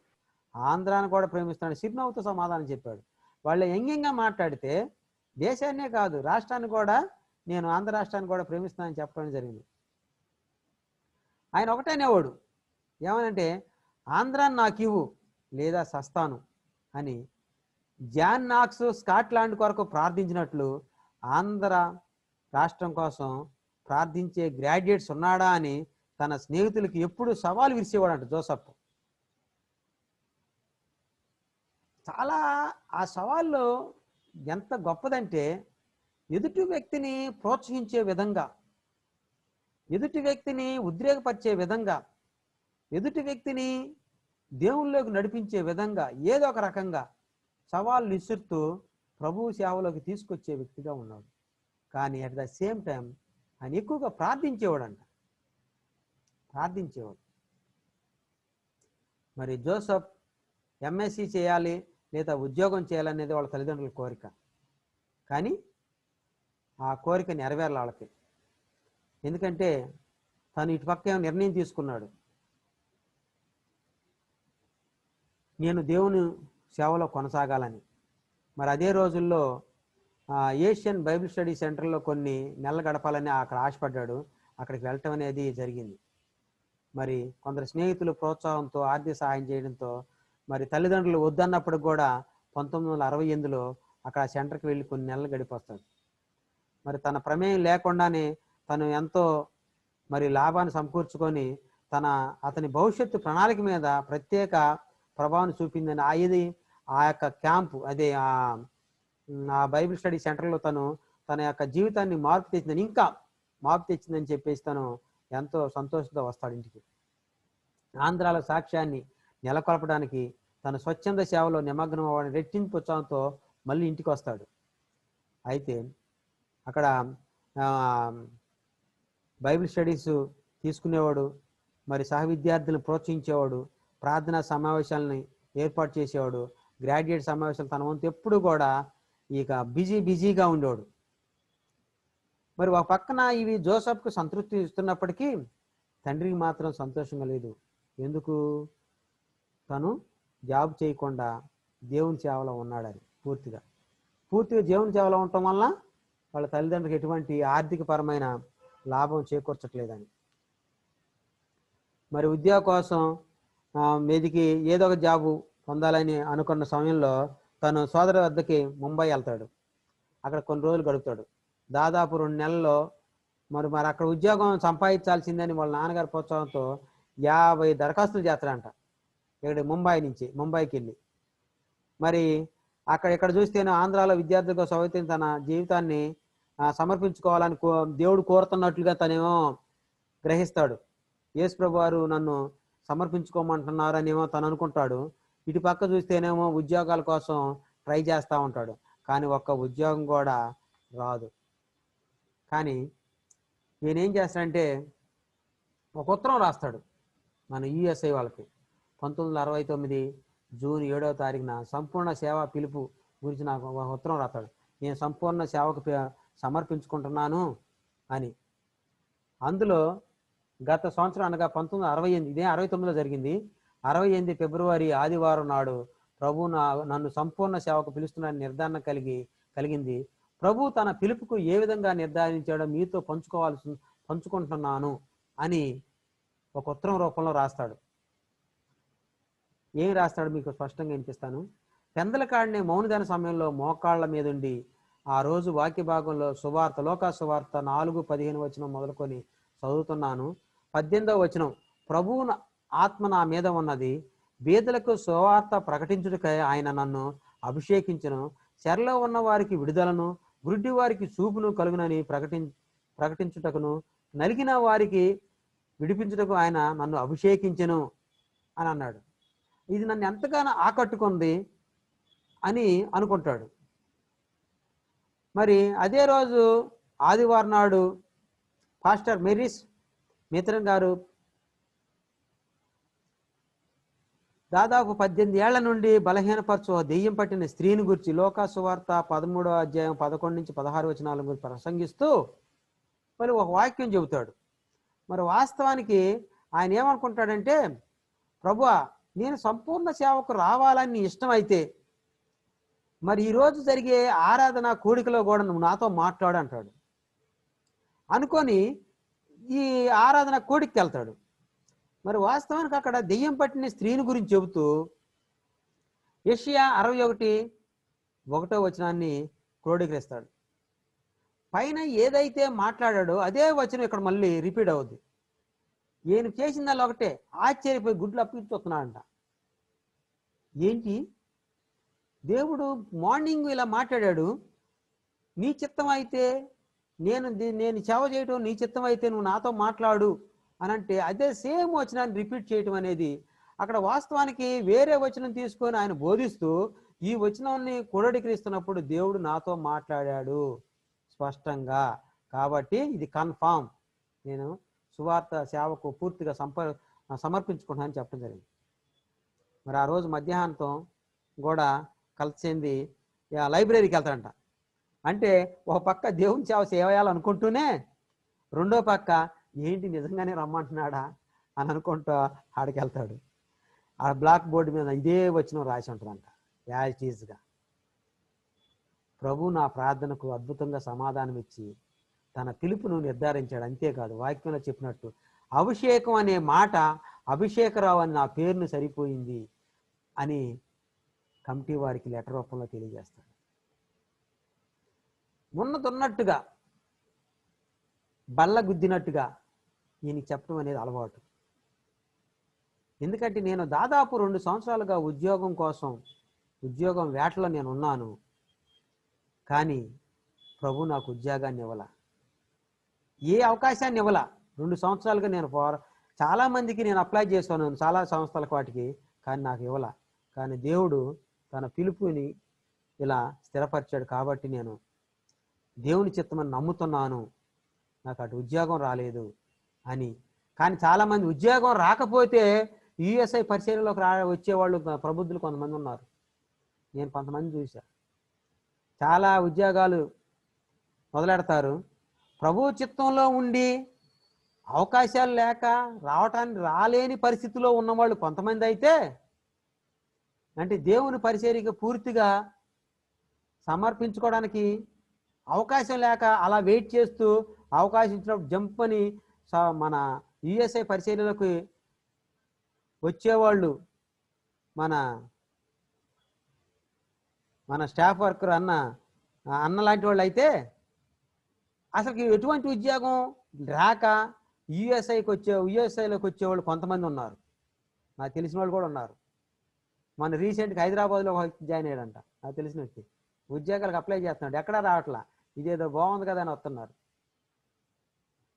ఆంధ్రాను కూడా ప్రేమిస్తున్నాను, చిరునవ్వుతో సమాధానం చెప్పాడు. వాళ్ళు వ్యంగ్యంగా మాట్లాడితే దేశాన్నే కాదు రాష్ట్రాన్ని కూడా, నేను ఆంధ్ర రాష్ట్రాన్ని కూడా ప్రేమిస్తున్నానని చెప్పడం జరిగింది. ఆయన ఒకటేనేవాడు, ఏమనంటే ఆంధ్రాన్ని నాకు ఇవ్వు లేదా సస్తాను అని. జాన్ నాక్స్ స్కాట్లాండ్ కొరకు ప్రార్థించినట్లు ఆంధ్ర రాష్ట్రం కోసం ప్రార్థించే గ్రాడ్యుయేట్స్ ఉన్నాడా అని తన స్నేహితులకి ఎప్పుడు సవాలు విరిచేవాడంట జోసెఫ్. చాలా ఆ సవాళ్ళు ఎంత గొప్పదంటే, ఎదుటి వ్యక్తిని ప్రోత్సహించే విధంగా, ఎదుటి వ్యక్తిని ఉద్రేకపరిచే విధంగా, ఎదుటి వ్యక్తిని దేవుళ్ళలోకి నడిపించే విధంగా ఏదో ఒక రకంగా సవాళ్ళు విసురుతూ ప్రభువు సేవలోకి తీసుకొచ్చే వ్యక్తిగా ఉన్నాడు. కానీ అట్ ద సేమ్ టైం ఆయన ఎక్కువగా ప్రార్థించేవాడు. మరి జోసెఫ్ ఎంఎస్సి చేయాలి లేదా ఉద్యోగం చేయాలనేది వాళ్ళ తల్లిదండ్రుల కోరిక, కానీ ఆ కోరిక నెరవేరాలి వాళ్ళకి. ఎందుకంటే తను ఇటుపక్క నిర్ణయం తీసుకున్నాడు, నేను దేవుని సేవలో కొనసాగాలని. మరి అదే రోజుల్లో ఏషియన్ బైబిల్ స్టడీ సెంటర్లో కొన్ని నెలలు గడపాలని అక్కడ ఆశపడ్డాడు. అక్కడికి వెళ్ళటం అనేది జరిగింది. మరి కొందరు స్నేహితులు ప్రోత్సాహంతో, ఆర్థిక సహాయం చేయడంతో మరి తల్లిదండ్రులు వద్దన్నప్పుడు కూడా 1968లో అక్కడ సెంటర్కి వెళ్ళి కొన్ని నెలలు గడిపొస్తాడు. మరి తన ప్రమేయం లేకుండానే తను ఎంతో మరి లాభాన్ని సమకూర్చుకొని అతని భవిష్యత్తు ప్రణాళిక మీద ప్రత్యేక ప్రభావం చూపిందని ఆ యొక్క క్యాంపు, అదే ఆ బైబిల్ స్టడీ సెంటర్లో తన యొక్క జీవితాన్ని ఇంకా మార్పు తెచ్చిందని చెప్పేసి తను ఎంతో సంతోషంతో వస్తాడు ఇంటికి. ఆంధ్రాల సాక్ష్యాన్ని నెలకొల్పడానికి తన స్వచ్ఛంద సేవలో నిమగ్నం అవ్వడానికి రెట్టింపు ఉత్సాహంతో మళ్ళీ ఇంటికి వస్తాడు. అయితే అక్కడ బైబిల్ స్టడీస్ తీసుకునేవాడు, మరి సహ విద్యార్థులను ప్రోత్సహించేవాడు, ప్రార్థనా సమావేశాలని ఏర్పాటు చేసేవాడు, గ్రాడ్యుయేట్ సమావేశాలు తన వంతు ఎప్పుడు కూడా ఇక బిజీగా ఉండేవాడు. మరి ఒక పక్కన ఇవి జోసెఫ్కు సంతృప్తి ఇస్తున్నప్పటికీ తండ్రికి మాత్రం సంతోషంగా లేదు. ఎందుకు? తను జాబ్ చేయకుండా దేవుని సేవలో ఉన్నాడని. పూర్తిగా దేవుని సేవలో ఉండటం వల్ల వాళ్ళ తల్లిదండ్రులకు ఎటువంటి ఆర్థికపరమైన లాభం చేకూర్చట్లేదని. మరి ఉద్యోగం కోసం మీదికి ఏదో ఒక జాబు పొందాలని అనుకున్న సమయంలో తను సోదరు వద్దకి ముంబై వెళ్తాడు. అక్కడ కొన్ని రోజులు గడుపుతాడు. దాదాపు 2 నెలల్లో మరి అక్కడ ఉద్యోగం సంపాదించాల్సిందని వాళ్ళ నాన్నగారి ప్రోత్సాహంతో 50 దరఖాస్తులు చేస్తాడంట. ఇక్కడ ముంబైకి వెళ్ళి మరి ఇక్కడ చూస్తేనే ఆంధ్రాలో విద్యార్థుల కోసం అయితే తన జీవితాన్ని సమర్పించుకోవాలని దేవుడు కోరుతున్నట్లుగా తనేమో గ్రహిస్తాడు. యేసు ప్రభు వారు నన్ను సమర్పించుకోమంటున్నారనేమో తను అనుకుంటాడు. ఇటు పక్క చూస్తేనేమో ఉద్యోగాల కోసం ట్రై చేస్తూ ఉంటాడు. కానీ ఒక్క ఉద్యోగం కూడా రాదు. కానీ నేనేం చేస్తానంటే ఒక ఉత్తరం రాస్తాడు మన యుఎస్ఐ వాళ్ళకి. 1969 జూన్ 7వ తారీఖున సంపూర్ణ సేవ పిలుపు గురించి నాకు ఒక ఉత్తరం రాస్తాడు. నేను సంపూర్ణ సేవకు సమర్పించుకుంటున్నాను అని. అందులో గత సంవత్సరం అనగా 1968, ఇదే 69లో జరిగింది. 68 ఫిబ్రవరి ఆదివారం నాడు ప్రభు నన్ను సంపూర్ణ సేవకు పిలుస్తున్న నిర్ధారణ కలిగింది. ప్రభు తన పిలుపుకు ఏ విధంగా నిర్ధారించాడో మీతో పంచుకుంటున్నాను అని ఒక ఉత్తరం రూపంలో రాస్తాడు. ఏం రాస్తాడు మీకు స్పష్టంగా వినిపిస్తాను. పెందలకాడినే మౌనదాన సమయంలో మోకాళ్ల మీదుండి ఆ రోజు వాక్య భాగంలో సువార్త, లోకా సువార్త 4:15 వచనం మొదలుకొని చదువుతున్నాను. 18వ వచనం, ప్రభువు ఆత్మ నా మీద ఉన్నది, బీదలకు సువార్త ప్రకటించుటకై ఆయన నన్ను అభిషేకించును, చెరలో ఉన్న వారికి విడుదలను, గుడ్డి వారికి చూపును కలుగునని ప్రకటించుటకును, నలిగిన వారికి విడిపించుటకు ఆయన నన్ను అభిషేకించెను అని అన్నాడు. ఇది నన్ను ఎంతగానో ఆకట్టుకుంది అని అనుకుంటాడు. మరి అదే రోజు ఆదివారం నాడు పాస్టర్ మెరిస్ మిత్రన్ గారు దాదాపు 18 ఏళ్ల నుండి బలహీనపరచు దెయ్యం పట్టిన స్త్రీని గురించి లోకా సువార్త 13వ అధ్యాయం 11 నుంచి 16 వచనాల గురించి ప్రసంగిస్తూ మరి ఒక వాక్యం చెబుతాడు. మరి వాస్తవానికి ఆయన ఏమనుకుంటాడంటే, ప్రభువా, నేను సంపూర్ణ సేవకు రావాలని ఇష్టమైతే మరి ఈరోజు జరిగే ఆరాధన కూడికలో కూడా నువ్వు నాతో మాట్లాడు అంటాడు. అనుకొని ఈ ఆరాధన కూడికి వెళ్తాడు. మరి వాస్తవానికి అక్కడ దెయ్యం పట్టిన స్త్రీని గురించి చెబుతూ యెషయా 61:1 వచనాన్ని క్రోడీకరిస్తాడు. పైన ఏదైతే మాట్లాడాడో అదే వచనం ఇక్కడ మళ్ళీ రిపీట్ అవుద్ది. నేను చేసిందల్లా ఒకటే, ఆశ్చర్యపోయి గుడ్లు అప్పించుతున్నాడంట. ఏంటి, దేవుడు మార్నింగ్ ఇలా మాట్లాడాడు, నీ చిత్తం అయితే నేను సేవ చేయటం నీ చిత్తం అయితే నువ్వు నాతో మాట్లాడు అని అంటే, అదే సేమ్ వచనాన్ని రిపీట్ చేయటం అనేది అక్కడ వాస్తవానికి వేరే వచనం తీసుకొని ఆయన బోధిస్తూ ఈ వచనాన్ని క్రోడీకరిస్తున్నప్పుడు దేవుడు నాతో మాట్లాడాడు స్పష్టంగా. కాబట్టి ఇది కన్ఫామ్, నేను సువార్త సేవకు పూర్తిగా సమర్పించుకుంటానని చెప్పడం జరిగింది. మరి ఆ రోజు మధ్యాహ్నంతో కూడా కలిసింది లైబ్రరీకి వెళ్తాడంట. అంటే ఒక పక్క దేవుని సేవ చేయాలనుకుంటూనే రెండో పక్క ఏంటి నిజంగానే రమ్మంటున్నాడా అని అనుకుంటూ ఆడికి వెళ్తాడు. ఆ బ్లాక్ బోర్డు మీద ఇదే వచనం రాసి ఉంటుందంట యాజ్ ఈజ్గా. ప్రభు నా ప్రార్థనకు అద్భుతంగా సమాధానం ఇచ్చి తన పిలుపును నిర్ధారించాడు. అంతేకాదు, వాక్యంలో చెప్పినట్టు అభిషేకం అనే మాట అభిషేకరావు అని నా పేరును సరిపోయింది అని కమిటీ వారికి లెటర్ రూపంలో తెలియజేస్తాడు. ఉన్నట్టుగా బల్ల గుద్దినట్టుగా ఈయనకి చెప్పడం అనేది అలవాటు. ఎందుకంటే నేను దాదాపు 2 సంవత్సరాలుగా ఉద్యోగం వేటలో నేను ఉన్నాను. కానీ ప్రభు నాకు ఉద్యోగాన్ని ఇవ్వాల, ఏ అవకాశాన్ని ఇవ్వాల. 2 సంవత్సరాలుగా నేను చాలామందికి నేను అప్లై చేశాను, చాలా సంస్థలకు, వాటికి, కానీ నాకు ఇవ్వాల. కానీ దేవుడు తన పిలుపుని ఇలా స్థిరపరిచాడు. కాబట్టి నేను దేవుని చిత్తమని నమ్ముతున్నాను, నాకు అటు ఉద్యోగం రాలేదు అని. కానీ చాలామంది ఉద్యోగం రాకపోతే యుఎస్ఐ పరిచర్యలోకి వచ్చేవాళ్ళు ప్రబుద్ధులు కొంతమంది ఉన్నారు. నేను కొంతమంది చూసా. చాలా ఉద్యోగాలు మొదలెడతారు, ప్రభు చిత్తంలో ఉండి అవకాశాలు లేక రావటానికి రాలేని పరిస్థితిలో ఉన్నవాళ్ళు కొంతమంది అయితే, అంటే దేవుని పరిచర్యకి పూర్తిగా సమర్పించుకోవడానికి అవకాశం లేక అలా వెయిట్ చేస్తూ అవకాశం ఇచ్చినప్పుడు జంప్ అని మన యుఎస్ఐ పరిచర్యలకు వచ్చేవాళ్ళు మన మన స్టాఫ్ వర్కర్ అన్న లాంటి వాళ్ళు అయితే అసలుకి ఎటువంటి ఉద్యోగం రాక యుఎస్ఐలోకి వచ్చేవాళ్ళు కొంతమంది ఉన్నారు. నాకు తెలిసిన వాళ్ళు కూడా ఉన్నారు. మన రీసెంట్గా హైదరాబాద్లో ఒక జాయిన్ అయ్యాడంట, నాకు తెలిసిన వ్యక్తి. ఉద్యోగాలకు అప్లై చేస్తున్నాడు, ఎక్కడా రావట్లా. ఇదేదో బాగుంది కదా అని వస్తున్నారు.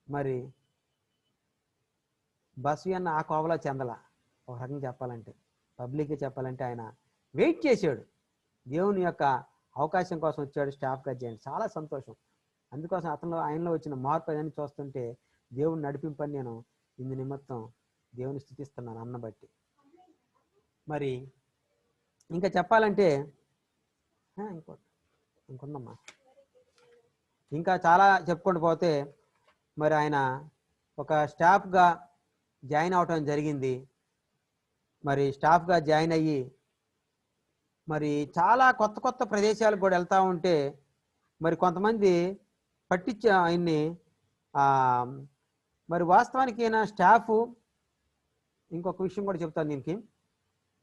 మరి బస్సు అన్న ఆ కోవలో చెందల. ఒక రకంగా చెప్పాలంటే, పబ్లిక్గా చెప్పాలంటే ఆయన వెయిట్ చేశాడు. దేవుని యొక్క అవకాశం కోసం వచ్చాడు స్టాఫ్గా చేయండి. చాలా సంతోషం. అందుకోసం ఆయనలో వచ్చిన మార్పు అని చూస్తుంటే దేవుని నడిపింపని నేను ఇందు నిమిత్తం దేవుని స్తుతిస్తున్నాను అన్న బట్టి. మరి ఇంకా చెప్పాలంటే ఇంకొందమ్మా, ఇంకా చాలా చెప్పుకుంటూ పోతే మరి ఆయన ఒక స్టాఫ్గా జాయిన్ అవటం జరిగింది. మరి స్టాఫ్గా జాయిన్ అయ్యి మరి చాలా కొత్త కొత్త ప్రదేశాలకు కూడా వెళ్తూ ఉంటే మరి కొంతమంది పట్టించే ఆయన్ని. మరి వాస్తవానికి ఈయన స్టాఫ్ ఇంకొక విషయం కూడా చెప్తాను దీనికి.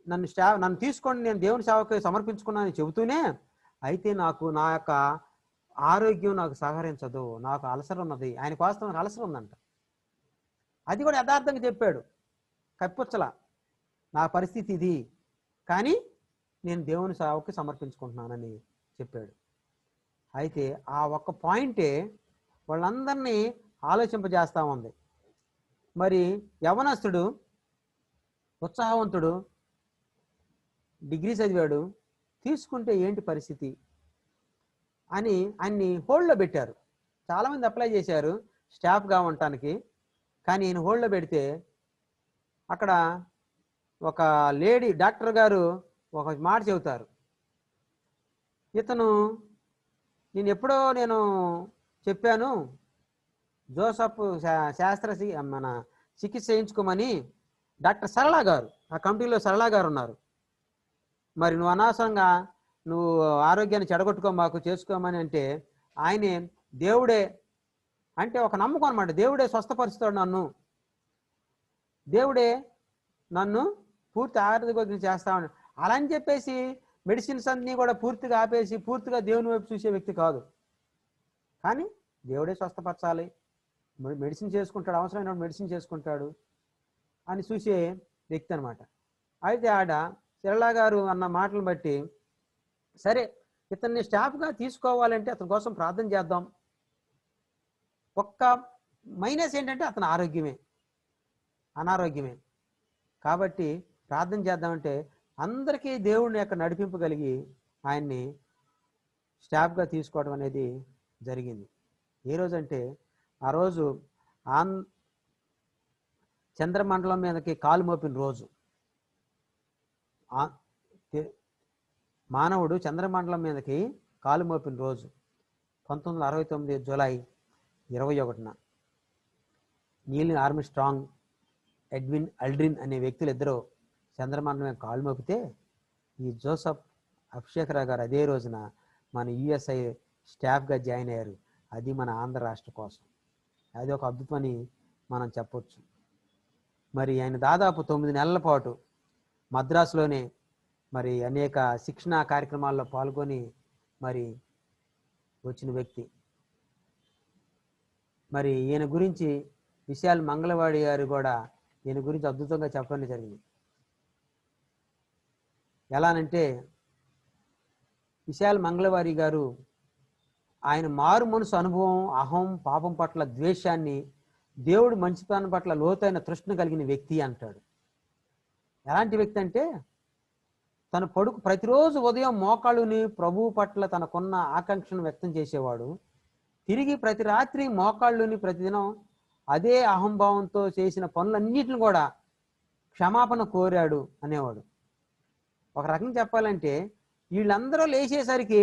నన్ను తీసుకొని నేను దేవుని సేవకు సమర్పించుకున్నానని చెబుతూనే, అయితే నాకు నా యొక్క ఆరోగ్యం నాకు సహకరించదు, నాకు అలసర ఉన్నది. ఆయనకు వాస్తవానికి అలసర ఉందంట. అది కూడా యథార్థంగా చెప్పాడు, కప్పిచ్చల. నా పరిస్థితి ఇది, కానీ నేను దేవుని సేవకు సమర్పించుకుంటున్నానని చెప్పాడు. అయితే ఆ ఒక్క పాయింటే వాళ్ళందరినీ ఆలోచింపజేస్తూ ఉంది. మరి యవనస్తుడు, ఉత్సాహవంతుడు, డిగ్రీ చదివాడు, తీసుకుంటే ఏంటి పరిస్థితి అని అన్ని హోల్డ్లో పెట్టారు. చాలామంది అప్లై చేశారు స్టాఫ్గా ఉండటానికి, కానీ ఈయన హోల్డ్లో పెడితే అక్కడ ఒక లేడీ డాక్టర్ గారు ఒక మాట చెబుతారు. ఇతను నేను చెప్పాను జోసఫ్ మన చికిత్స చేయించుకోమని. డాక్టర్ సరళ గారు, ఆ కమిటీలో సరళ గారు ఉన్నారు. మరి నువ్వు అనవసరంగా నువ్వు ఆరోగ్యాన్ని చెడగొట్టుకోమాకు, చేసుకోమని అంటే ఆయనే దేవుడే అంటే ఒక నమ్మకం అనమాట. దేవుడే స్వస్థపరుస్తాడు నన్ను, దేవుడే నన్ను పూర్తి ఆరోగ్యం చేస్తామని అలా అని చెప్పేసి మెడిసిన్స్ అన్నీ కూడా పూర్తిగా ఆపేసి పూర్తిగా దేవుని వైపు చూసే వ్యక్తి కాదు. కానీ దేవుడే స్వస్థపరచాలి, మెడిసిన్ చేసుకుంటాడు, అవసరమైన మెడిసిన్ చేసుకుంటాడు అని చూసే వ్యక్తి అనమాట. అయితే ఆడ సరళ గారు అన్న మాటలను బట్టి, సరే ఇతన్ని స్టాఫ్గా తీసుకోవాలంటే అతని కోసం ప్రార్థన చేద్దాం. ఒక్క మైనస్ ఏంటంటే అతని అనారోగ్యమే. కాబట్టి ప్రార్థన చేద్దామంటే అందరికీ దేవుడిని యొక్క నడిపింపు కలిగి ఆయన్ని స్టాఫ్గా తీసుకోవడం అనేది జరిగింది. ఏ రోజంటే ఆ రోజు చంద్రమండలం మీదకి కాలు మోపిన రోజు. మానవుడు చంద్రమండలం మీదకి కాలు మోపిన రోజు 1969 జూలై 21న నీల్ ఆర్మ్స్ట్రాంగ్, ఎడ్విన్ అల్డ్రిన్ అనే వ్యక్తులు ఇద్దరు చంద్రమండలం మీద కాలు మోపితే, ఈ జోసఫ్ అభిషేకరావు గారు అదే రోజున మన యుఎస్ఐ స్టాఫ్గా జాయిన్ అయ్యారు. అది మన ఆంధ్ర రాష్ట్ర కోసం. అది ఒక అద్భుతమని మనం చెప్పొచ్చు. మరి ఆయన దాదాపు 9 నెలల పాటు మద్రాసులోనే మరి అనేక శిక్షణా కార్యక్రమాల్లో పాల్గొని మరి వచ్చిన వ్యక్తి. మరి ఈయన గురించి విశాల్ మంగళవాడి గారు కూడా ఈయన గురించి అద్భుతంగా చెప్పడం జరిగింది. ఎలానంటే విశాల్ మంగళవారి గారు ఆయన మారు మనసు అనుభవం, అహం, పాపం పట్ల ద్వేషాన్ని, దేవుడు మంచితనం పట్ల లోతైన తృష్ణ కలిగిన వ్యక్తి అంటాడు. ఎలాంటి వ్యక్తి అంటే ప్రతిరోజు ఉదయం మోకాళ్ళుని ప్రభువు పట్ల తనకున్న ఆకాంక్షను వ్యక్తం చేసేవాడు. తిరిగి ప్రతి రాత్రి మోకాళ్ళుని ప్రతిదినం అదే అహంభావంతో చేసిన పనులన్నిటిని కూడా క్షమాపణ కోరాడు అనేవాడు. ఒక రకంగా చెప్పాలంటే వీళ్ళందరూ లేచేసరికి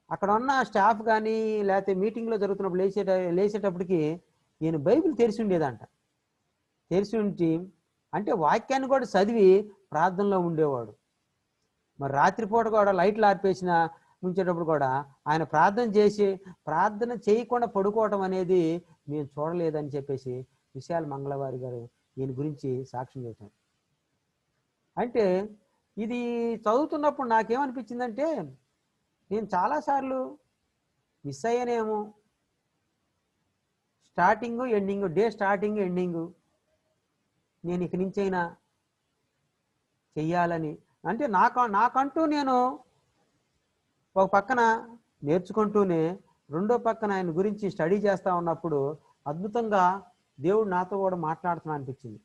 అక్కడ ఉన్న స్టాఫ్ కానీ లేకపోతే మీటింగ్లో జరుగుతున్నప్పుడు లేచేటప్పటికి ఈయన బైబిల్ తెరిచి ఉండేదంట. తెరిచి ఉంచి అంటే వాక్యాన్ని కూడా చదివి ప్రార్థనలో ఉండేవాడు. మరి రాత్రిపూట కూడా లైట్లు ఆర్పేసిన ఉంచేటప్పుడు కూడా ఆయన ప్రార్థన చేయకుండా పడుకోవటం అనేది మేము చూడలేదని చెప్పేసి విశాల్ మంగళవారి గారు ఈయన గురించి సాక్ష్యం చెప్పారు. అంటే ఇది చదువుతున్నప్పుడు నాకేమనిపించిందంటే నేను చాలాసార్లు మిస్ అయ్యానేమో. Starting ending, day starting ending నేను ఇక నుంచైనా చెయ్యాలని, అంటే నాకంటూ నేను ఒక పక్కన నేర్చుకుంటూనే రెండో పక్కన ఆయన గురించి స్టడీ చేస్తూ ఉన్నప్పుడు అద్భుతంగా దేవుడు నాతో కూడా మాట్లాడుతున్నా అనిపించింది.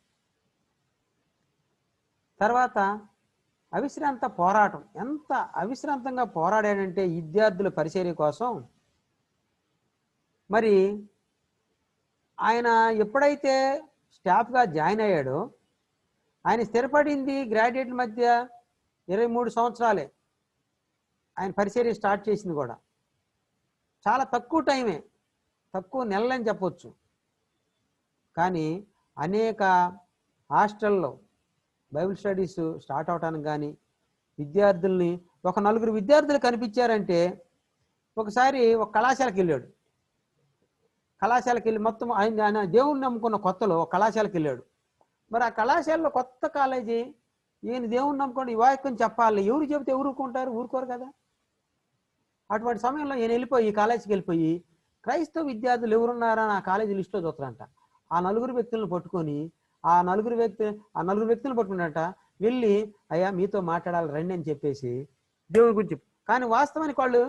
తర్వాత అవిశ్రాంత పోరాటం, ఎంత అవిశ్రాంతంగా పోరాడాడంటే విద్యార్థుల పరిచర్య కోసం. మరి ఆయన ఎప్పుడైతే స్టాఫ్గా జాయిన్ అయ్యాడో ఆయన స్థిరపడింది గ్రాడ్యుయేట్ల మధ్య 23 సంవత్సరాలే. ఆయన పరిచర్య స్టార్ట్ చేసింది కూడా చాలా తక్కువ టైమే, తక్కువ నెలలని చెప్పొచ్చు. కానీ అనేక హాస్టల్లో బైబిల్ స్టడీస్ స్టార్ట్ అవడానికి కానీ విద్యార్థుల్ని ఒక 4 విద్యార్థులు కనిపించారంటే ఒకసారి ఒక కళాశాలకు వెళ్ళాడు. కళాశాలకు వెళ్ళి మొత్తం ఆయన దేవుణ్ణి నమ్ముకున్న కొత్తలో ఒక కళాశాలకు వెళ్ళాడు. మరి ఆ కళాశాలలో కొత్త కాలేజీ, ఈయన దేవుణ్ణి నమ్ముకొని ఈ వాక్యం చెప్పాలి, ఎవరు చెబితే ఊరుకోరు కదా. అటువంటి సమయంలో ఈయన వెళ్ళిపోయి ఈ కాలేజీకి వెళ్ళిపోయి క్రైస్తవ విద్యార్థులు ఎవరున్నారా నా కాలేజీ లిస్టులో చూస్తారంట. ఆ 4 వ్యక్తులను పట్టుకొని ఆ నలుగురు వ్యక్తులను పట్టుకున్నట వెళ్ళి అయ్యా మీతో మాట్లాడాలి రండి అని చెప్పేసి దేవుని గురించి. కానీ వాస్తవానికి వాళ్ళు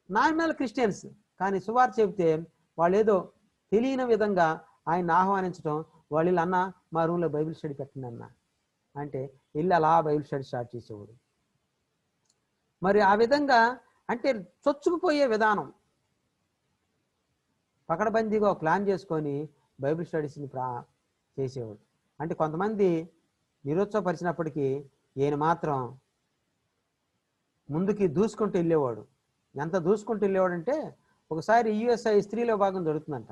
నామినల్ క్రిస్టియన్స్, కానీ సువార్త చెబితే వాళ్ళు ఏదో తెలియని విధంగా ఆయన ఆహ్వానించడం. వాళ్ళు అన్న మా రూమ్లో బైబిల్ స్టడీ పెట్టండి అన్న అంటే వెళ్ళి అలా బైబిల్ స్టడీ స్టార్ట్ చేసేవాడు. మరి ఆ విధంగా అంటే చొచ్చుకుపోయే విధానం పకడ్బందీగా ప్లాన్ చేసుకొని బైబిల్ స్టడీస్ని చేసేవాడు. అంటే కొంతమంది నిరుత్సాహపరిచినప్పటికీ ఈయన మాత్రం ముందుకి దూసుకుంటూ వెళ్ళేవాడు. ఎంత దూసుకుంటూ వెళ్ళేవాడంటే ఒకసారి యుఎస్ఐ స్త్రీల భాగం జరుగుతుందంట.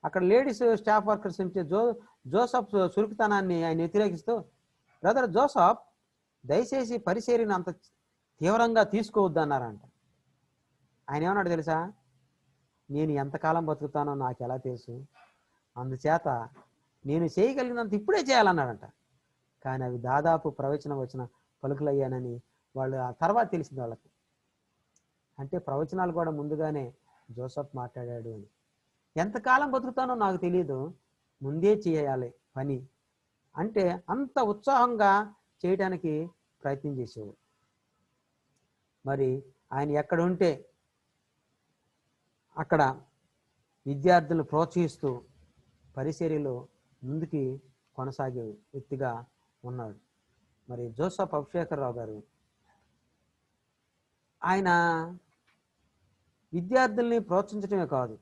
అక్కడ లేడీస్ స్టాఫ్ వర్కర్స్ ఉంటే జోసఫ్ చురుకుతనాన్ని ఆయన వ్యతిరేకిస్తూ, బ్రదర్ జోసఫ్ దయచేసి పరిచర్యను అంత తీవ్రంగా తీసుకోవద్దు అన్నారంట. ఆయన ఏమన్నాడు తెలుసా, నేను ఎంతకాలం బతుకుతానో నాకు ఎలా తెలుసు, అందుచేత నేను చేయగలిగినంత ఇప్పుడే చేయాలన్నాడంట. కానీ అవి దాదాపు ప్రవచనం వచ్చిన పలుకులయ్యానని వాళ్ళు ఆ తర్వాత తెలిసింది వాళ్ళకి. అంటే ప్రవచనాలు కూడా ముందుగానే జోసఫ్ మాట్లాడాడు అని. ఎంతకాలం బతుకుతానో నాకు తెలియదు, ముందే చేయాలి పని అంటే అంత ఉత్సాహంగా చేయడానికి ప్రయత్నం చేసేవాడు. మరి ఆయన ఎక్కడ ఉంటే అక్కడ విద్యార్థులను ప్రోత్సహిస్తూ పరిచర్యలో ముందుకి కొనసాగే వ్యక్తిగా ఉన్నాడు. మరి జోసఫ్ అభిషేకరావు గారు ఆయన విద్యార్థుల్ని ప్రోత్సహించడమే కాదు,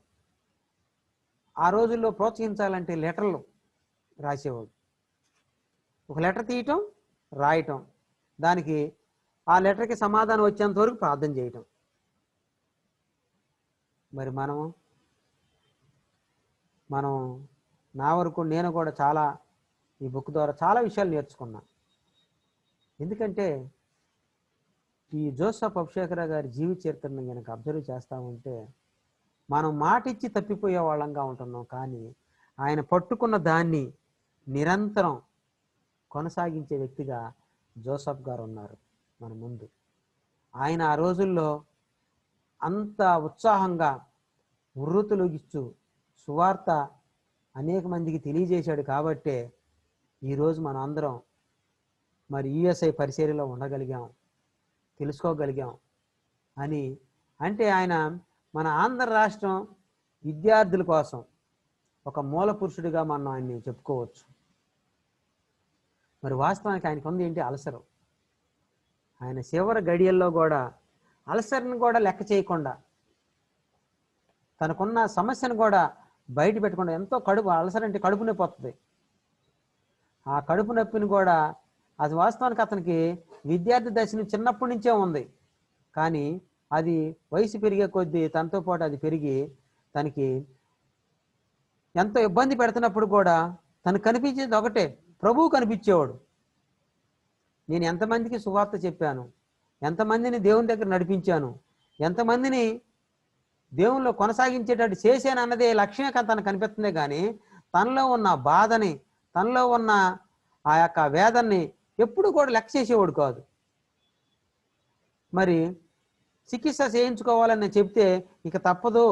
ఆ రోజుల్లో ప్రోత్సహించాలంటే లెటర్లు రాసేవాడు. ఒక లెటర్ తీయటం, రాయటం, దానికి ఆ లెటర్కి సమాధానం వచ్చేంత వరకు ప్రార్థన చేయటం. మరి మనం నా వరకు నేను కూడా చాలా ఈ బుక్ ద్వారా చాలా విషయాలు నేర్చుకున్నా. ఎందుకంటే ఈ జోసఫ్ అభిషేకరావు గారి జీవిత చరిత్రను కనుక అబ్జర్వ్ చేస్తూ ఉంటే మనం మాటిచ్చి తప్పిపోయే వాళ్ళంగా ఉంటున్నాం. కానీ ఆయన పట్టుకున్న దాన్ని నిరంతరం కొనసాగించే వ్యక్తిగా జోసఫ్ గారు ఉన్నారు మన ముందు. ఆయన ఆ రోజుల్లో అంత ఉత్సాహంగా ఉర్రూతలూగిస్తూ సువార్త అనేక మందికి తెలియజేశాడు. కాబట్టే ఈరోజు మనం అందరం మరి యుఎస్ఐ పరిచర్యలో ఉండగలిగాం, తెలుసుకోగలిగాం అని. అంటే ఆయన మన ఆంధ్ర రాష్ట్రం విద్యార్థుల కోసం ఒక మూల పురుషుడిగా మనం ఆయన్ని చెప్పుకోవచ్చు. మరి వాస్తవానికి ఆయనకు ఉంది ఏంటి, అలసరు. ఆయన చివరి గడియల్లో కూడా అలసర్ని కూడా లెక్క చేయకుండా, తనకున్న సమస్యను కూడా బయట పెట్టకుండా, ఎంతో అలసర అంటే కడుపు నొప్పి వస్తుంది, ఆ కడుపు నొప్పిని కూడా అది వాస్తవానికి అతనికి విద్యార్థి దశ నుంచి చిన్నప్పటి నుంచే ఉంది. కానీ అది వయసు పెరిగే కొద్దీ తనతో పాటు అది పెరిగి తనకి ఎంతో ఇబ్బంది పెడుతున్నప్పుడు కూడా తనకు కనిపించేది ఒకటే, ప్రభువు కనిపించేవాడు. నేను ఎంతమందికి సువార్త చెప్పాను, ఎంతమందిని దేవుని దగ్గర నడిపించాను, ఎంతమందిని దేవునిలో కొనసాగించేటట్టు చేశాను అన్నదే లక్ష్యమే తనకు కనిపిస్తుందే కానీ తనలో ఉన్న బాధని, తనలో ఉన్న ఆ యొక్క వేదన్ని ఎప్పుడు కూడా లెక్క చేసేవాడు కాదు. మరి చికిత్స చేయించుకోవాలని చెప్తే ఇక తప్పదు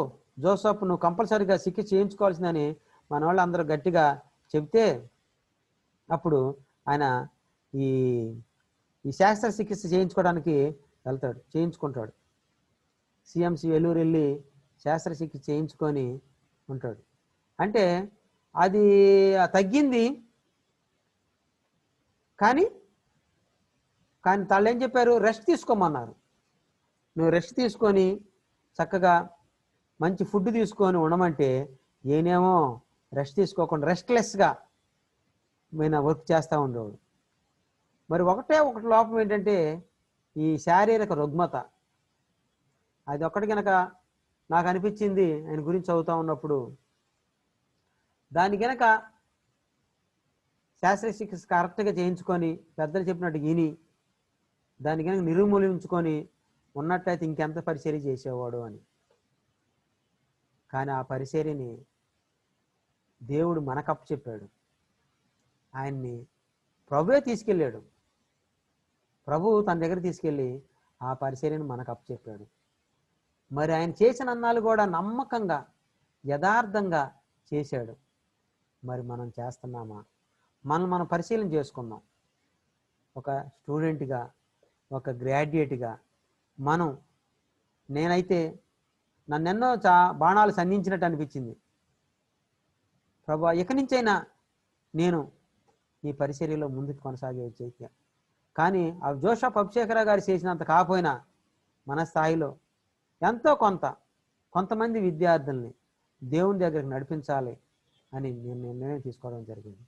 జోసఫ్, నువ్వు కంపల్సరీగా చికిత్స చేయించుకోవాల్సిందని మన వాళ్ళు అందరూ గట్టిగా చెప్తే అప్పుడు ఆయన ఈ ఈ శాస్త్ర చికిత్స చేయించుకోవడానికి వెళ్తాడు, చేయించుకుంటాడు. సిఎంసి వెల్లూరు వెళ్ళి శాస్త్రచికిత్స చేయించుకొని ఉంటాడు. అంటే అది తగ్గింది, కానీ వాళ్ళు ఏం చెప్పారు, రెస్ట్ తీసుకోమన్నారు. నువ్వు రెస్ట్ తీసుకొని చక్కగా మంచి ఫుడ్ తీసుకొని ఉండమంటే ఈయనేమో రెస్ట్ తీసుకోకుండా రెస్ట్లెస్గా ఆయన వర్క్ చేస్తూ ఉండేవాడు. మరి ఒకటి లోపం ఏంటంటే ఈ శారీరక రుగ్మత. అది ఒక్కటి కనుక నాకు అనిపించింది ఆయన గురించి చదువుతూ ఉన్నప్పుడు. దాని కనుక శాస్త్రచికిత్స కరెక్ట్గా చేయించుకొని పెద్దలు చెప్పినట్టు విని దాని కనుక నిర్మూలించుకొని ఉన్నట్టయితే ఇంకెంత పరిచర్య చేసేవాడు అని. కానీ ఆ పరిచర్యని దేవుడు మనకప్పు చెప్పాడు. ఆయన్ని ప్రభువే తీసుకెళ్ళాడు. ప్రభువు తన దగ్గర తీసుకెళ్ళి ఆ పరిచర్యను మనకు అప్పు చెప్పాడు. మరి ఆయన చేసిన అన్నాలు కూడా నమ్మకంగా యథార్థంగా చేశాడు. మరి మనం చేస్తున్నామా? మనం పరిశీలన చేసుకుందాం. ఒక స్టూడెంట్గా, ఒక గ్రాడ్యుయేట్గా నేనైతే నన్నెన్నో బాణాలు సంధించినట్టు అనిపించింది. ప్రభు, ఇక నుంచైనా నేను ఈ పరిచర్యలో ముందుకు కొనసాగే వచ్చేయ. కానీ ఆ జోసఫ్ అభిషేకరావు గారు చేసినంత కాకపోయినా మన స్థాయిలో ఎంతో కొంతమంది విద్యార్థుల్ని దేవుని దగ్గరికి నడిపించాలి అని నేను నిర్ణయం తీసుకోవడం జరిగింది.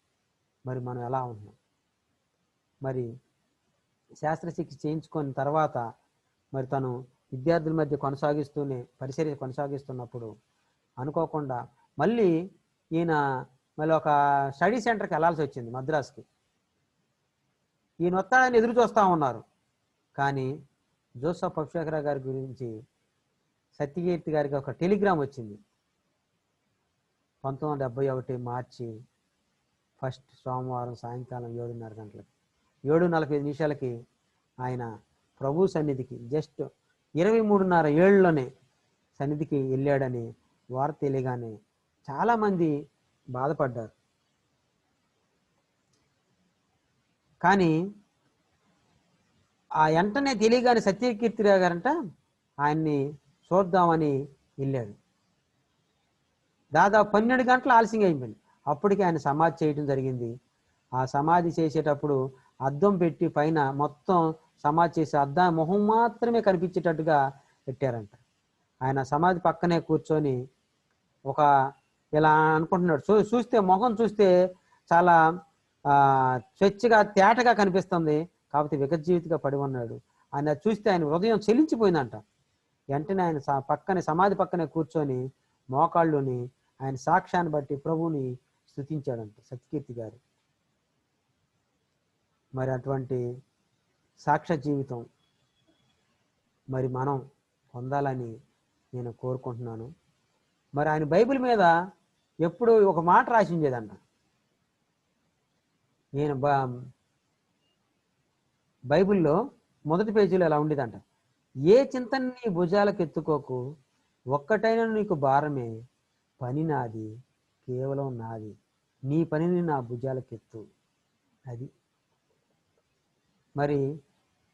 మరి మనం ఎలా ఉన్నాం? మరి శాస్త్రచికిత్స చేయించుకున్న తర్వాత మరి తను విద్యార్థుల మధ్య పరిచర్య కొనసాగిస్తున్నప్పుడు అనుకోకుండా మళ్ళీ ఒక స్టడీ సెంటర్కి వెళ్ళాల్సి వచ్చింది, మద్రాసుకి. ఈయన వస్తాడని ఎదురు చూస్తూ ఉన్నారు. కానీ జోసఫ్ అభిషేకరావు గారి గురించి సత్యకీర్తి గారికి ఒక టెలిగ్రామ్ వచ్చింది. 1971 మార్చి 1 సోమవారం సాయంకాలం 7:30 గంటలకి 7:45 నిమిషాలకి ఆయన ప్రభు సన్నిధికి జస్ట్ 23:30 ఏళ్ళలోనే సన్నిధికి వెళ్ళాడని వార్త తెలియగానే చాలామంది బాధపడ్డారు. కానీ ఆ వెంటనే తెలియగానే సత్యకీర్తిరావు గారంట ఆయన్ని చూద్దామని వెళ్ళాడు. దాదాపు 12 గంటలు ఆలస్యంగా అయిపోయింది. అప్పటికి ఆయన సమాధి చేయడం జరిగింది. ఆ సమాధి చేసేటప్పుడు అద్దం పెట్టి పైన మొత్తం సమాధి చేసి మొహం మాత్రమే కనిపించేటట్టుగా పెట్టారంట. ఆయన సమాధి పక్కనే కూర్చొని ఇలా అనుకుంటున్నాడు. చూస్తే మొహం చూస్తే చాలా స్వచ్ఛగా తేటగా కనిపిస్తుంది, కాకపోతే విగతజీవితగా పడి ఉన్నాడు. ఆయన చూస్తే ఆయన హృదయం చెలించిపోయిందంట. వెంటనే ఆయన సమాధి పక్కనే కూర్చొని మోకాళ్ళుని ఆయన సాక్ష్యాన్ని బట్టి ప్రభువుని స్తుతించాడంట సత్యకీర్తి గారు. మరి అటువంటి సాక్ష్య జీవితం మరి మనం పొందాలని నేను కోరుకుంటున్నాను. మరి ఆయన బైబిల్ మీద ఎప్పుడు ఒక మాట రాసి ఉండేదంట. నేను బైబిల్లో మొదటి పేజీలో ఎలా ఉండేదంట, ఏ చింతని నీ భుజాలకు ఎత్తుకోకు, ఒక్కటైనా నీకు భారమే, పని నాది కేవలం నాది, నీ పనిని నా భుజాలకెత్తు. అది మరి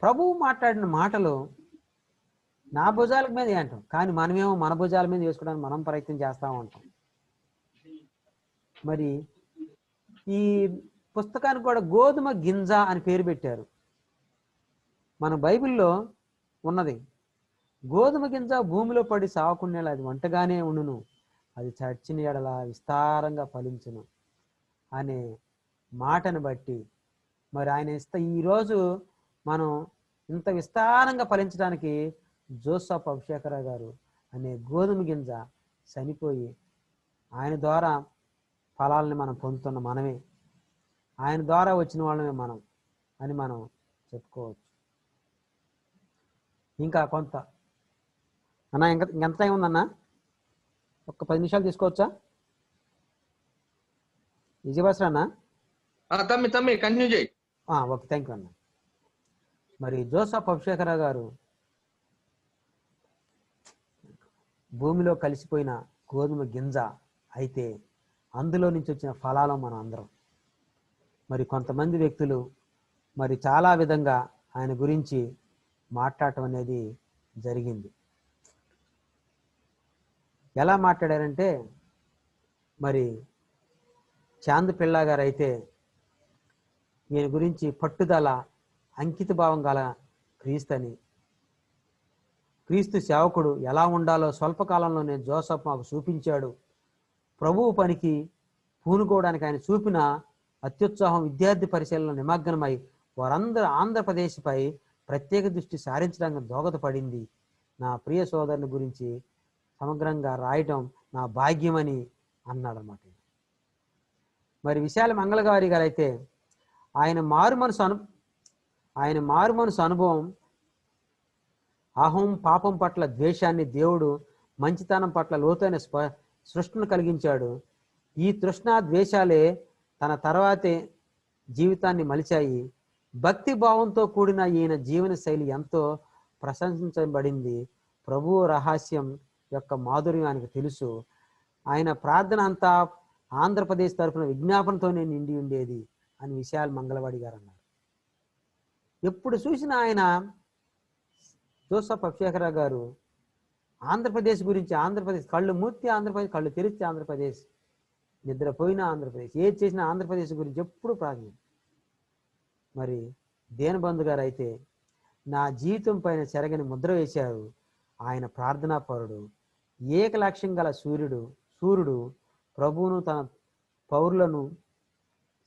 ప్రభువు మాట్లాడిన మాటలు నా భుజాల మీద అంటాం, కానీ మనమేమో మన భుజాల మీద వేసుకోవడానికి మనం ప్రయత్నం చేస్తూ ఉంటాం. మరి ఈ పుస్తకానికి కూడా గోధుమ గింజ అని పేరు పెట్టారు. మన బైబిల్లో ఉన్నది, గోధుమ గింజ భూమిలో పడి సావకుండా అది వంటగానే ఉండును, అది చచ్చిన ఎడల విస్తారంగా ఫలించును అనే మాటను బట్టి మరి ఆయన ఈరోజు మనం ఇంత విస్తారంగా ఫలించడానికి జోసఫ్ అభిషేకరావు గారు అనే గోధుమ గింజ చనిపోయి ఆయన ద్వారా ఫలాలని మనం పొందుతున్న మనమే, ఆయన ద్వారా వచ్చిన వాళ్ళమే మనం అని మనం చెప్పుకోవచ్చు. ఇంకా కొంత అన్న, ఇంకెంత టైం ఉందన్నా? ఒక 10 నిమిషాలు తీసుకోవచ్చా? విజయభాస్కర్ అన్న. తమ్మి కంటిన్యూ చేయి. ఓకే, థ్యాంక్ యూ అన్న. మరి జోసఫ్ అభిషేకరావు గారు భూమిలో కలిసిపోయిన గోధుమ గింజ అయితే అందులో నుంచి వచ్చిన ఫలాలు మనం అందరం. మరి కొంతమంది వ్యక్తులు మరి చాలా విధంగా ఆయన గురించి మాట్లాడటం అనేది జరిగింది. ఎలా మాట్లాడారంటే, మరి చాంద్ పిల్ల గారు అయితే ఈయన గురించి పట్టుదల, అంకిత భావం గల క్రీస్తని, క్రీస్తు సేవకుడు ఎలా ఉండాలో స్వల్పకాలంలోనే జోసఫ్ మాకు చూపించాడు. ప్రభువు పనికి పూనుకోవడానికి ఆయన చూపిన అత్యుత్సాహం విద్యార్థి పరిశీలనలో నిమగ్నమై వారందరూ ఆంధ్రప్రదేశ్పై ప్రత్యేక దృష్టి సారించడానికి దోహదపడింది. నా ప్రియ సోదరుని గురించి సమగ్రంగా రాయటం నా భాగ్యమని అన్నాడు అన్నమాట. మరి విశాల మంగళగారి గారు అయితే ఆయన మారు మనసు అనుభవం అహం పాపం పట్ల ద్వేషాన్ని, దేవుడు మంచితనం పట్ల లోతైన సృష్టిని కలిగించాడు. ఈ తృష్ణ ద్వేషాలే తన తర్వాతే జీవితాన్ని మలిచాయి. భక్తి భావంతో కూడిన ఈయన జీవన శైలి ఎంతో ప్రశంసించబడింది. ప్రభువు రహస్యం యొక్క మాధుర్యం ఆయనకు తెలుసు. ఆయన ప్రార్థన అంతా ఆంధ్రప్రదేశ్ తరఫున విజ్ఞాపనతోనే నిండి ఉండేది అని విశాల్ మంగళవాడి గారు అన్నారు. ఎప్పుడు చూసినా ఆయన జోసఫ్ అభిషేకరావు గారు ఆంధ్రప్రదేశ్ గురించి, ఆంధ్రప్రదేశ్ కళ్ళు మూర్తి ఆంధ్రప్రదేశ్, కళ్ళు తెరిచి ఆంధ్రప్రదేశ్, నిద్రపోయిన ఆంధ్రప్రదేశ్, ఏది చేసినా ఆంధ్రప్రదేశ్ గురించి ఎప్పుడు ప్రార్థన. మరి దేనబంధు గారు అయితే నా జీవితం పైన చెరగని ముద్ర వేశారు. ఆయన ప్రార్థనాపరుడు, ఏకలక్ష్యం గల సూర్యుడు ప్రభువును తన పౌరులను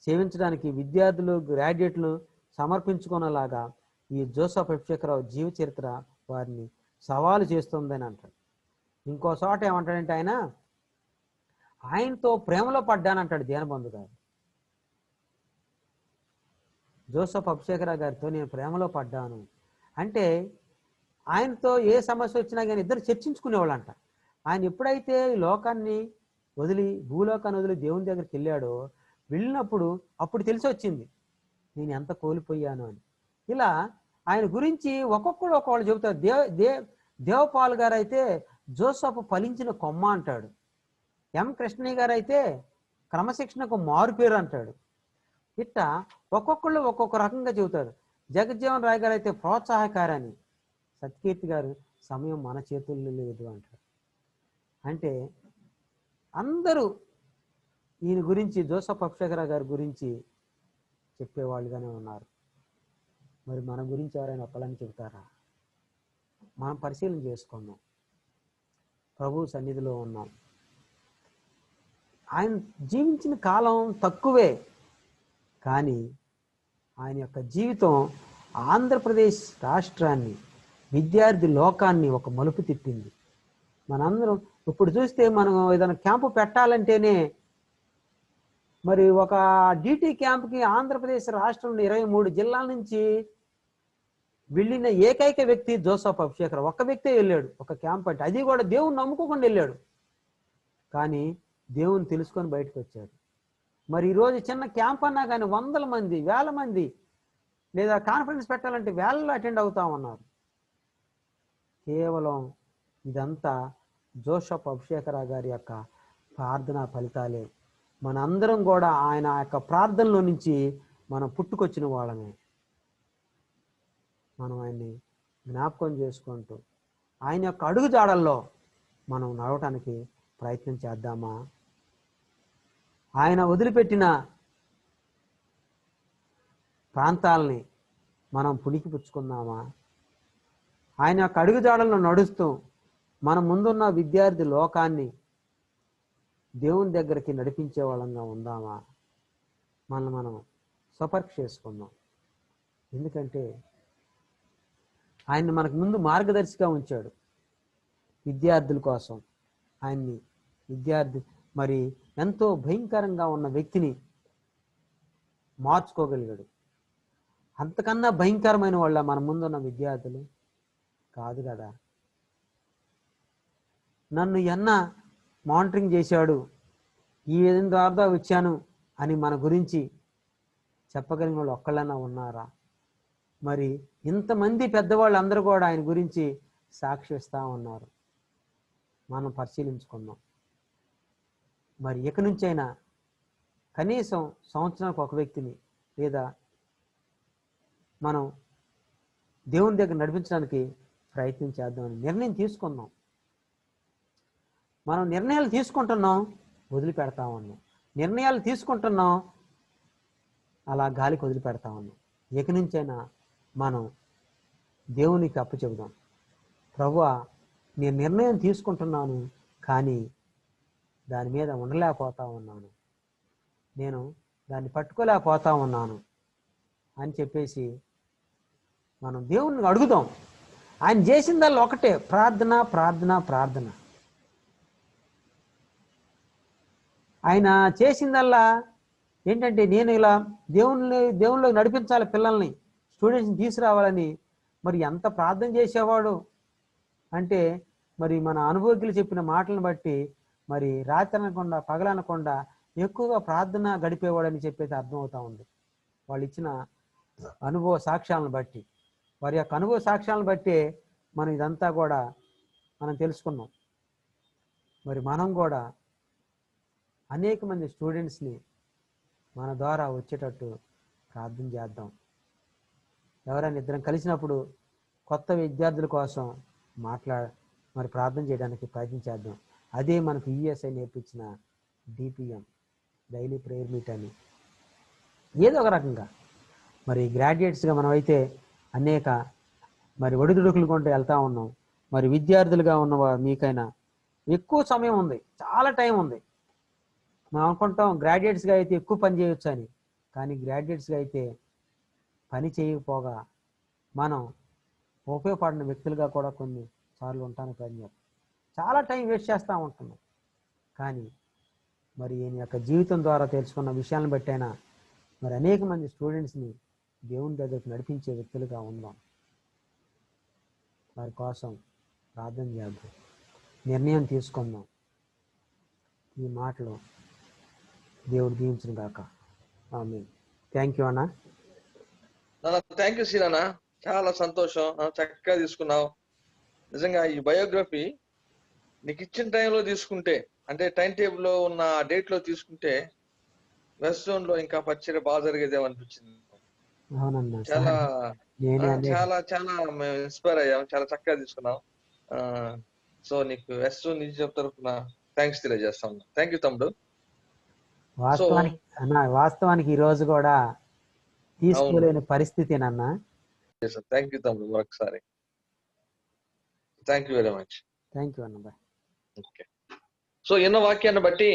సేవించడానికి విద్యార్థులు, గ్రాడ్యుయేట్లు సమర్పించుకునేలాగా ఈ జోసఫ్ అభిషేకరావు జీవ చరిత్ర వారిని సవాలు చేస్తుందని అంటాడు. ఇంకో చోట ఏమంటాడంటే ఆయనతో ప్రేమలో పడ్డానంటాడు దేనబంధు గారు. జోసఫ్ అభిషేకరావు గారితో నేను ప్రేమలో పడ్డాను అంటే ఆయనతో ఏ సమస్య వచ్చినా కానీ ఇద్దరు చర్చించుకునేవాళ్ళంట. ఆయన ఎప్పుడైతే లోకాన్ని వదిలి, భూలోకాన్ని వదిలి దేవుని దగ్గరికి వెళ్ళినప్పుడు అప్పుడు తెలిసి వచ్చింది నేను ఎంత కోల్పోయాను అని. ఇలా ఆయన గురించి ఒక్కొక్కళ్ళు చెబుతారు. దేవపాల్ గారు అయితే జోసఫ్ ఫలించిన కొమ్మ అంటాడు. ఎం కృష్ణయ్య గారు అయితే క్రమశిక్షణకు మారు పేరు అంటాడు. ఇట్లా ఒక్కొక్కళ్ళు ఒక్కొక్క రకంగా చెబుతారు. జగజ్జీవన్ రాయ్ గారు అయితే ప్రోత్సాహకారని, సత్కీర్తి గారు సమయం మన చేతుల్లో లేదు అంటారు. అంటే అందరూ ఈయన గురించి, జోసఫ్ అభిషేకరావు గారి గురించి చెప్పేవాళ్ళుగానే ఉన్నారు. మరి మన గురించి ఎవరైనా ఒక్కలని చెబుతారా? మనం పరిశీలన చేసుకుందాం. ప్రభు సన్నిధిలో ఉన్నాం. ఆయన జీవించిన కాలం తక్కువే, కానీ ఆయన యొక్క జీవితం ఆంధ్రప్రదేశ్ రాష్ట్రాన్ని, విద్యార్థి లోకాన్ని ఒక మలుపు తిప్పింది. మనందరం ఇప్పుడు చూస్తే మనం ఏదైనా క్యాంపు పెట్టాలంటేనే మరి ఒక డ్యూటీ క్యాంప్కి ఆంధ్రప్రదేశ్ రాష్ట్రంలో 23 జిల్లాల నుంచి వెళ్ళిన ఏకైక వ్యక్తి జోసఫ్ అభిషేకరావు. ఒక్క వ్యక్తే వెళ్ళాడు ఒక క్యాంప్ అంటే, అది కూడా దేవుని నమ్ముకోకుండా వెళ్ళాడు. కానీ దేవుని తెలుసుకొని బయటకు వచ్చాడు. మరి ఈరోజు చిన్న క్యాంప్ అన్నా కానీ 100 మంది, 1000 మంది, లేదా కాన్ఫరెన్స్ పెట్టాలంటే వేలలో అటెండ్ అవుతా ఉన్నారు. కేవలం ఇదంతా జోసఫ్ అభిషేకరావు గారి యొక్క ప్రార్థనా ఫలితాలే. మనందరం కూడా ఆయన యొక్క ప్రార్థనలో నుంచి మనం పుట్టుకొచ్చిన వాళ్ళమే. మనం ఆయన్ని జ్ఞాపకం చేసుకుంటూ ఆయన యొక్క అడుగుజాడల్లో మనం నడవటానికి ప్రయత్నం చేద్దామా? ఆయన వదిలిపెట్టిన ప్రాంతాలని మనం పుణికిపుచ్చుకుందామా? ఆయన యొక్క అడుగుజాడల్లో నడుస్తూ మన ముందున్న విద్యార్థి లోకాన్ని దేవుని దగ్గరికి నడిపించే వాళ్ళంగా ఉందామా? మనం స్వపరీక్ష చేసుకుందాం. ఎందుకంటే ఆయన్ని మనకు ముందు మార్గదర్శిగా ఉంచాడు విద్యార్థుల కోసం. ఆయన్ని విద్యార్థి మరి ఎంతో భయంకరంగా ఉన్న వ్యక్తిని మార్చుకోగలిగాడు. అంతకన్నా భయంకరమైన వాళ్ళ మన ముందున్న విద్యార్థులు కాదు కదా. నన్ను మానిటరింగ్ చేశాడు, ఈ విధంగా ద్వారా వచ్చాను అని మన గురించి చెప్పగలిగిన వాళ్ళు ఒక్కళ్ళన్నా ఉన్నారా? మరి ఇంతమంది పెద్దవాళ్ళు అందరూ కూడా ఆయన గురించి సాక్షిస్తూ ఉన్నారు. మనం పరిశీలించుకుందాం. మరి ఇక నుంచైనా కనీసం సంవత్సరానికి ఒక వ్యక్తిని లేదా మనం దేవుని దగ్గర నడిపించడానికి ప్రయత్నం చేద్దామని నిర్ణయం తీసుకుందాం. మనం నిర్ణయాలు తీసుకుంటున్నాం, వదిలిపెడతా ఉన్నాం. నిర్ణయాలు తీసుకుంటున్నాం, అలా గాలికి వదిలిపెడతా ఉన్నాం. ఇక నుంచైనా మనం దేవునికి అప్పు చెబుదాం. ప్రభువా, నేను నిర్ణయం తీసుకుంటున్నాను, కానీ దాని మీద ఉండలేకపోతా ఉన్నాను, నేను దాన్ని పట్టుకోలేకపోతా ఉన్నాను అని చెప్పేసి మనం దేవుణ్ణి అడుగుదాం. ఆయన చేసిందల్లా ఒకటే, ప్రార్థన ప్రార్థన ప్రార్థన. ఆయన చేసిందల్లా ఏంటంటే, నేను ఇలా దేవుళ్ళో నడిపించాలి, పిల్లల్ని స్టూడెంట్స్ని తీసుకురావాలని. మరి ఎంత ప్రార్థన చేసేవాడు అంటే, మరి మన అనుభవజ్ఞులు చెప్పిన మాటలను బట్టి మరి రాత్రి అనకుండా పగలనకుండా ఎక్కువగా ప్రార్థన గడిపేవాడని చెప్పేసి అర్థమవుతా ఉంది. వాళ్ళు ఇచ్చిన అనుభవ సాక్ష్యాలను బట్టి, వారి యొక్క అనుభవ సాక్ష్యాలను బట్టి మనం ఇదంతా కూడా మనం తెలుసుకున్నాం. మరి మనం కూడా అనేక మంది స్టూడెంట్స్ని మన ద్వారా వచ్చేటట్టు ప్రార్థన చేద్దాం. ఎవరైనా ఇద్దరం కలిసినప్పుడు కొత్త విద్యార్థుల కోసం మరి ప్రార్థన చేయడానికి ప్రయత్నం చేద్దాం. అదే మనకు యుఎస్ఐ నేర్పించిన డిపిఎం, డైలీ ప్రేయర్ మీట్ అని. ఏదో ఒక రకంగా మరి గ్రాడ్యుయేట్స్గా మనం అయితే అనేక మరి ఒడిదుడుకులు కొంటూ వెళ్తూ ఉన్నాం. మరి విద్యార్థులుగా ఉన్నవారు మీకైనా ఎక్కువ సమయం ఉంది, చాలా టైం ఉంది. మనం అనుకుంటాం గ్రాడ్యుయేట్స్గా అయితే ఎక్కువ పని చేయొచ్చు అని, కానీ గ్రాడ్యుయేట్స్గా అయితే పని చేయకపోగా మనం ఉపయోగపడిన వ్యక్తులుగా కూడా కొన్ని సార్లు ఉంటాను. ప్రయత్నం చాలా టైం వేస్ట్ చేస్తూ ఉంటున్నాం. కానీ మరి ఈయన యొక్క జీవితం ద్వారా తెలుసుకున్న విషయాలను బట్టి అయినా మరి అనేక మంది స్టూడెంట్స్ని దేవుని దగ్గరకు నడిపించే వ్యక్తులుగా ఉందాం. వారి కోసం ప్రార్థన చేద్దాం, నిర్ణయం తీసుకుందాం. ఈ మాటలు దేవుడు దీవించును గాక. ఆమేన్. థ్యాంక్ యూ అన్న. థ్యాంక్ యూ సీనన్న, చాలా సంతోషం. చక్కగా తీసుకున్నావు. నిజంగా ఈ బయోగ్రఫీ నీకు ఇచ్చిన టైంలో తీసుకుంటే, అంటే టైం టేబుల్లో ఉన్న డేట్ లో తీసుకుంటే వెస్ట్ జోన్ లో ఇంకా పరిచయం బాగా జరిగేదేమో అనిపించింది. చాలా చాలా చాలా మేము ఇన్స్పైర్ అయ్యాం. చాలా చక్కగా తీసుకున్నాం. సో నీకు వెస్ట్ జోన్ నుంచి తరఫున థ్యాంక్స్ తెలియజేస్తాం. థ్యాంక్ యూ తమ్ముడు. వాస్తవానికి ఈ రోజు కూడా తీసుకోలేని పరిస్థితి నాన్న. థ్యాంక్ యూ తమ్ముడు మరొకసారి. Thank you very much. Thank you అన్న. ఓకే. సో ఎన్నో వాక్యాన్ని బట్టి